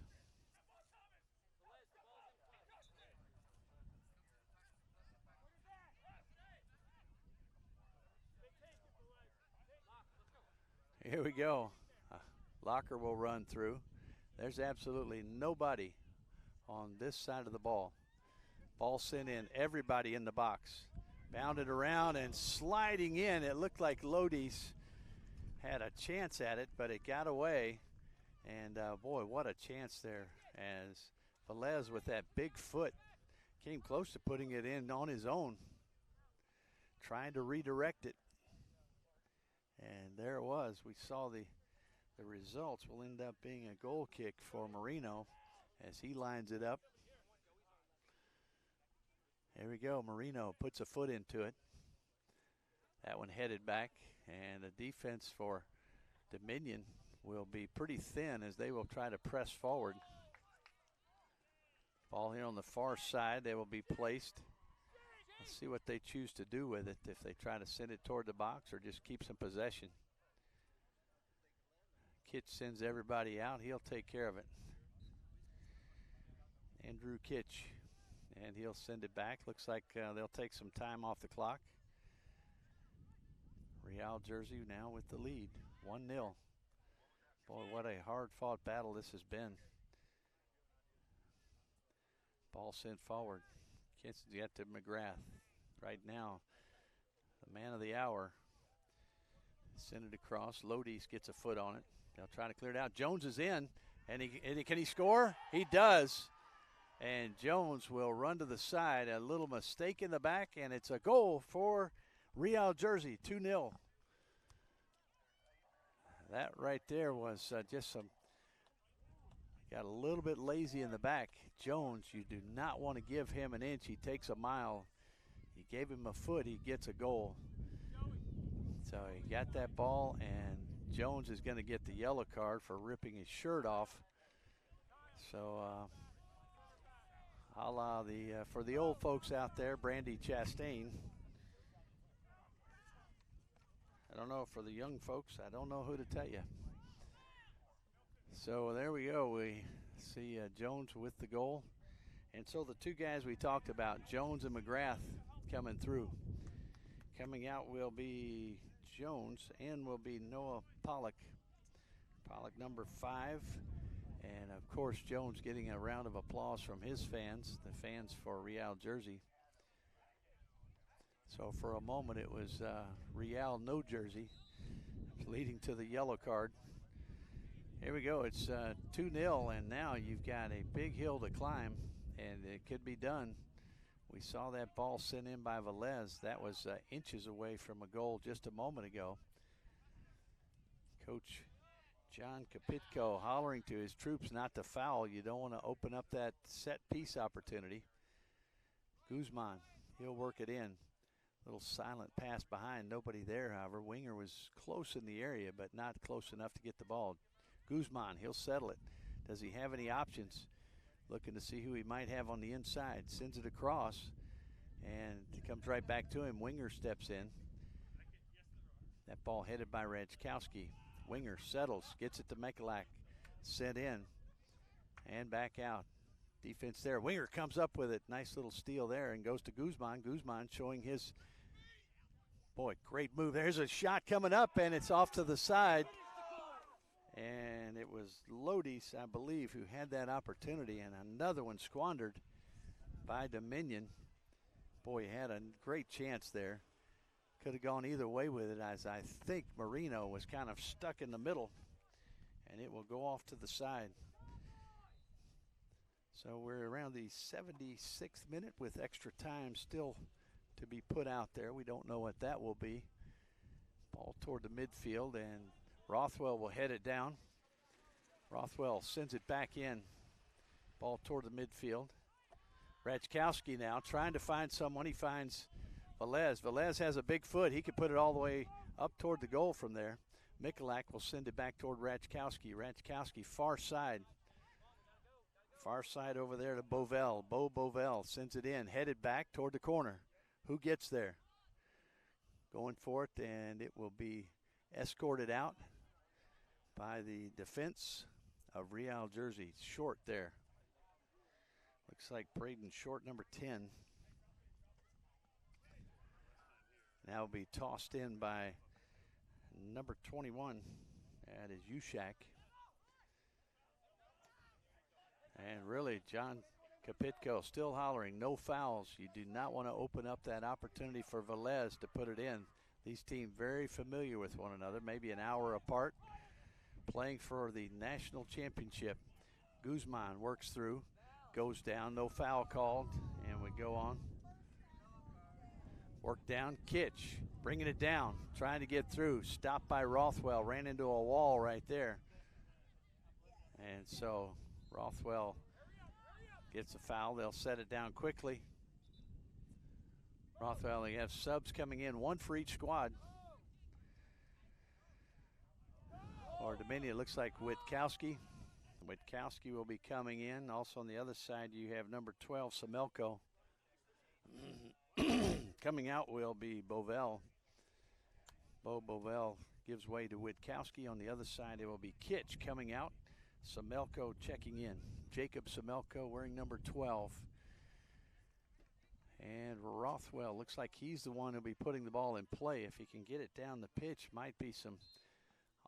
Here we go. Locker will run through. There's absolutely nobody on this side of the ball. Ball sent in, everybody in the box. Bounded around and sliding in. It looked like Lodi's had a chance at it, but it got away. And boy, what a chance there as Velez with that big foot came close to putting it in on his own, trying to redirect it. And there it was. We saw the results will end up being a goal kick for Marino as he lines it up. There we go. Marino puts a foot into it. That one headed back, and the defense for Dominion will be pretty thin as they will try to press forward. Ball here on the far side. They will be placed. Let's see what they choose to do with it, if they try to send it toward the box or just keep some possession. Kitch sends everybody out. He'll take care of it. Andrew Kitch, and he'll send it back. Looks like they'll take some time off the clock. Real Jersey now with the lead, 1-0. Boy, what a hard-fought battle this has been. Ball sent forward. Gets yet to McGrath. Right now, the man of the hour. Send it across. Lodi's gets a foot on it. They'll try to clear it out. Jones is in, and can he score? He does. And Jones will run to the side. A little mistake in the back, and it's a goal for Real Jersey, 2-0. That right there was just some, got a little bit lazy in the back. Jones, you do not want to give him an inch. He takes a mile. You gave him a foot, he gets a goal. So he got that ball, and Jones is going to get the yellow card for ripping his shirt off. So a la for the old folks out there, Brandy Chastain. I don't know, for the young folks, I don't know who to tell you. So there we go. We see Jones with the goal. And so the two guys we talked about, Jones and McGrath, coming through. Coming out will be Jones, and will be Noah Pollock. Pollock number 5. And of course, Jones getting a round of applause from his fans, the fans for Real Jersey. So for a moment it was Real no jersey, leading to the yellow card. Here we go, it's 2-0, and now you've got a big hill to climb, and it could be done. We saw that ball sent in by Velez. That was inches away from a goal just a moment ago. Coach John Kapitko hollering to his troops not to foul. You don't want to open up that set piece opportunity. Guzman, he'll work it in. Little silent pass behind, nobody there, however. Winger was close in the area, but not close enough to get the ball. Guzman, he'll settle it. Does he have any options? Looking to see who he might have on the inside. Sends it across, and it comes right back to him. Winger steps in. That ball headed by Ranchkowski. Winger settles, gets it to Mekalak. Sent in, and back out. Defense there. Winger comes up with it. Nice little steal there, and goes to Guzman. Guzman showing his, boy, great move. There's a shot coming up, and it's off to the side. And it was Lodi's, I believe, who had that opportunity, and another one squandered by Dominion. Boy, he had a great chance there. Could have gone either way with it, as I think Marino was kind of stuck in the middle, and it will go off to the side. So we're around the 76th minute with extra time still to be put out there. We don't know what that will be. Ball toward the midfield, and Rothwell will head it down. Rothwell sends it back in. Ball toward the midfield. Ratchkowski now trying to find someone. He finds Velez. Velez has a big foot. He could put it all the way up toward the goal from there. Mikulak will send it back toward Ratchkowski. Ratchkowski, far side. Far side over there to Bovell. Bovell sends it in, headed back toward the corner. Who gets there? Going for it, and it will be escorted out by the defense of Real Jersey. Short there. Looks like Braden Short, number 10. Now will be tossed in by number 21. That is Ushak. And really, John Kapitko still hollering, no fouls. You do not want to open up that opportunity for Velez to put it in. These teams very familiar with one another, maybe an hour apart, playing for the national championship. Guzman works through, goes down, no foul called, and we go on. Work down, Kitch, bringing it down, trying to get through, stopped by Rothwell, ran into a wall right there. And so Rothwell gets a foul. They'll set it down quickly. Rothwell, they have subs coming in, one for each squad. Or Dominion, looks like Witkowski. Witkowski will be coming in. Also on the other side, you have number 12, Semelko. Coming out will be Bovell. Bovell gives way to Witkowski. On the other side, it will be Kitch coming out. Semelko checking in. Jacob Semelko wearing number 12. And Rothwell looks like he's the one who'll be putting the ball in play. If he can get it down the pitch, might be some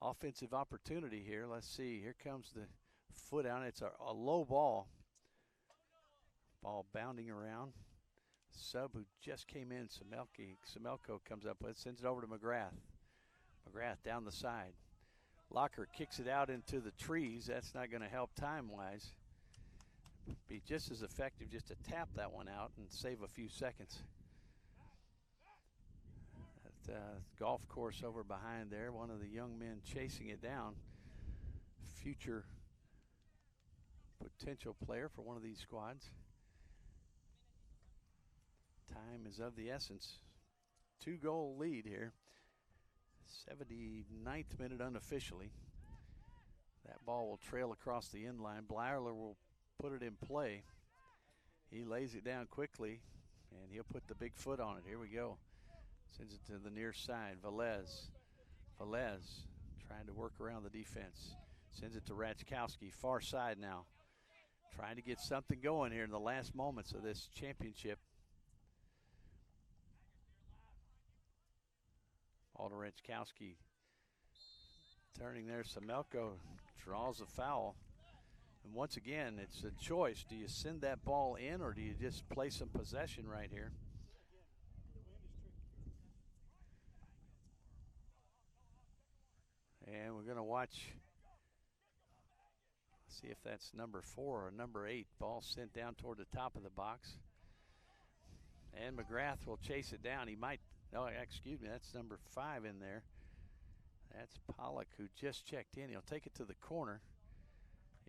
offensive opportunity here. Let's see. Here comes the foot out. It's a low ball. Ball bounding around. Sub who just came in, Semelko comes up with it, sends it over to McGrath. McGrath down the side. Locker kicks it out into the trees. That's not going to help time-wise. Be just as effective just to tap that one out and save a few seconds. That golf course over behind there, one of the young men chasing it down. Future potential player for one of these squads. Time is of the essence. 2-goal lead here. 79th minute unofficially. That ball will trail across the end line. Bleierler will put it in play. He lays it down quickly, and he'll put the big foot on it. Here we go. Sends it to the near side. Velez trying to work around the defense. Sends it to Ratchkowski, far side now. Trying to get something going here in the last moments of this championship. Ball to Ratchkowski. Turning there, Semelko draws a foul. And once again, it's a choice. Do you send that ball in, or do you just play some possession right here? And we're going to watch, see if that's number 4 or number 8. Ball sent down toward the top of the box. And McGrath will chase it down. He might, no, excuse me, that's number 5 in there. That's Pollock, who just checked in. He'll take it to the corner.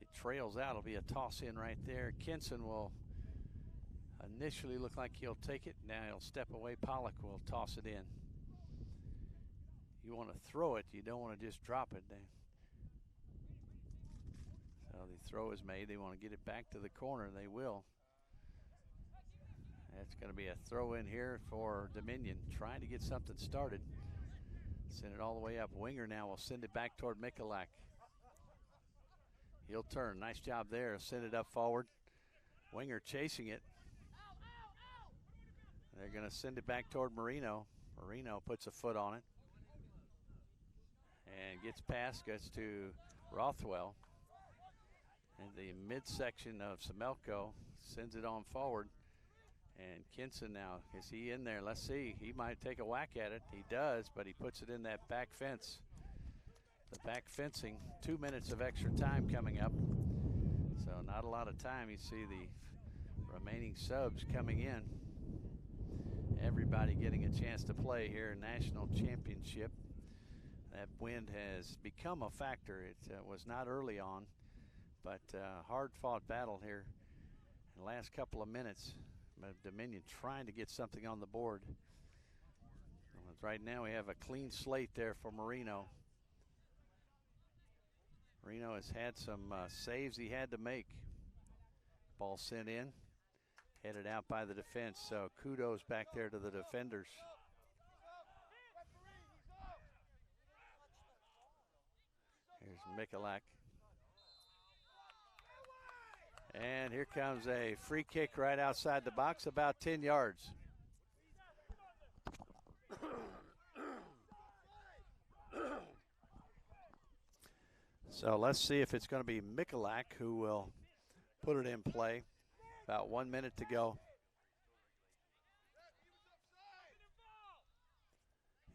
It trails out. It'll be a toss in right there. Kinson will initially look like he'll take it. Now he'll step away. Pollock will toss it in. You want to throw it. You don't want to just drop it. So the throw is made. They want to get it back to the corner. They will. That's going to be a throw in here for Dominion, trying to get something started. Send it all the way up. Winger now will send it back toward Mikulak. He'll turn. Nice job there. Send it up forward. Winger chasing it. They're going to send it back toward Marino. Marino puts a foot on it. And gets past, gets to Rothwell. And the midsection of Semelko sends it on forward. And Kinson now, is he in there? Let's see. He might take a whack at it. He does, but he puts it in that back fence. The back fencing, 2 minutes of extra time coming up. So not a lot of time. You see the remaining subs coming in. Everybody getting a chance to play here in National Championship. That wind has become a factor. It was not early on, but hard-fought battle here in the last couple of minutes. Dominion trying to get something on the board. Right now we have a clean slate there for Marino. Reno has had some saves he had to make. Ball sent in, headed out by the defense. So kudos back there to the defenders. Here's Mikulak. And here comes a free kick right outside the box, about 10 yards. So let's see if it's going to be Mikulak who will put it in play. About 1 minute to go.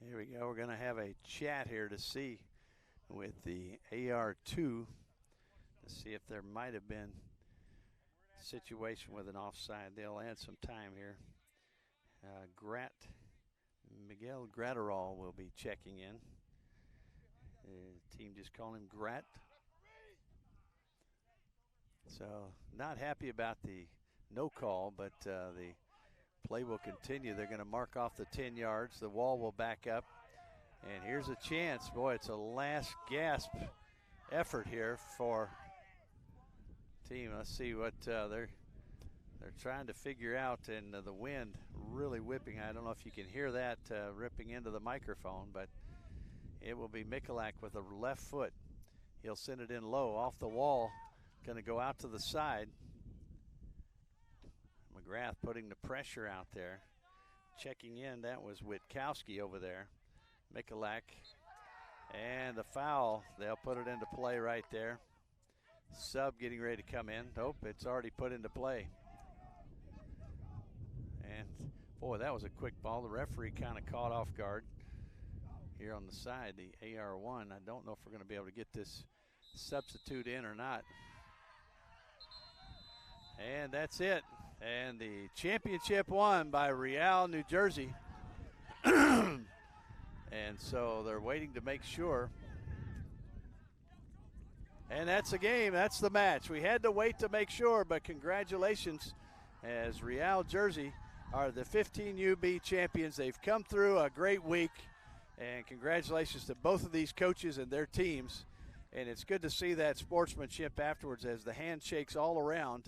Here we go. We're going to have a chat here to see with the AR2 to see if there might have been a situation with an offside. They'll add some time here. Miguel Gratterall will be checking in. The team just calling him Grat. So not happy about the no call, but the play will continue. They're going to mark off the 10 yards. The wall will back up. And here's a chance. Boy, it's a last gasp effort here for team. Let's see what they're trying to figure out, and the wind really whipping. I don't know if you can hear that ripping into the microphone, but it will be Mikulak with a left foot. He'll send it in low off the wall. Going to go out to the side. McGrath putting the pressure out there. Checking in, that was Witkowski over there. Mikulak. And the foul, they'll put it into play right there. Sub getting ready to come in. Nope, it's already put into play. And boy, that was a quick ball. The referee kind of caught off guard. Here on the side, the AR1. I don't know if we're going to be able to get this substitute in or not. And that's it. And the championship won by Real, New Jersey. And so they're waiting to make sure. And that's the game. That's the match. We had to wait to make sure, but congratulations, as Real Jersey are the 15 UB champions. They've come through a great week. And congratulations to both of these coaches and their teams. And it's good to see that sportsmanship afterwards as the handshakes all around.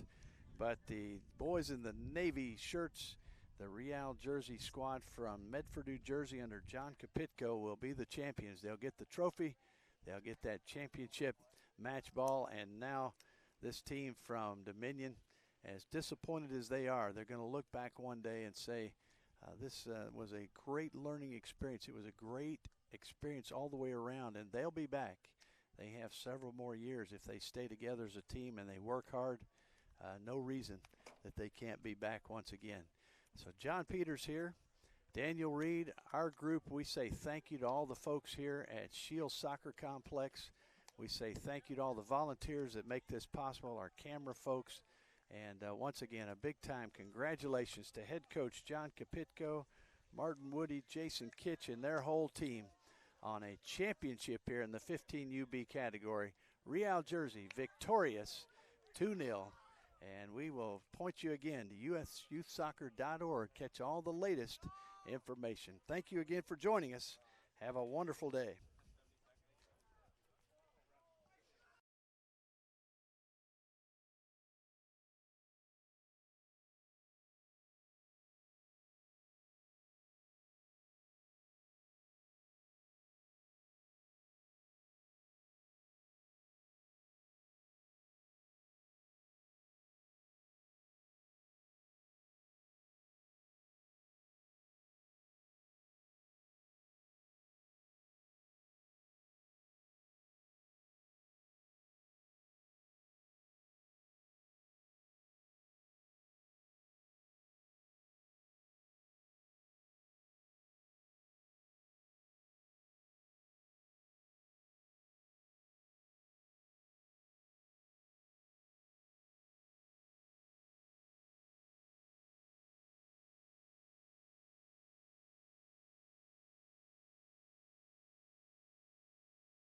But the boys in the Navy shirts, the Real Jersey squad from Medford, New Jersey under John Kapitko will be the champions. They'll get the trophy. They'll get that championship match ball. And now this team from Dominion, as disappointed as they are, they're going to look back one day and say, this was a great learning experience. It was a great experience all the way around, and they'll be back. They have several more years if they stay together as a team and they work hard. No reason that they can't be back once again. So John Peters here, Daniel Reed, our group, we say thank you to all the folks here at Shield Soccer Complex. We say thank you to all the volunteers that make this possible, our camera folks. And once again, a big-time congratulations to head coach John Kapitko, Martin Woody, Jason Kitch, and their whole team on a championship here in the 15 UB category. Real Jersey victorious 2-0. And we will point you again to usyouthsoccer.org. Catch all the latest information. Thank you again for joining us. Have a wonderful day.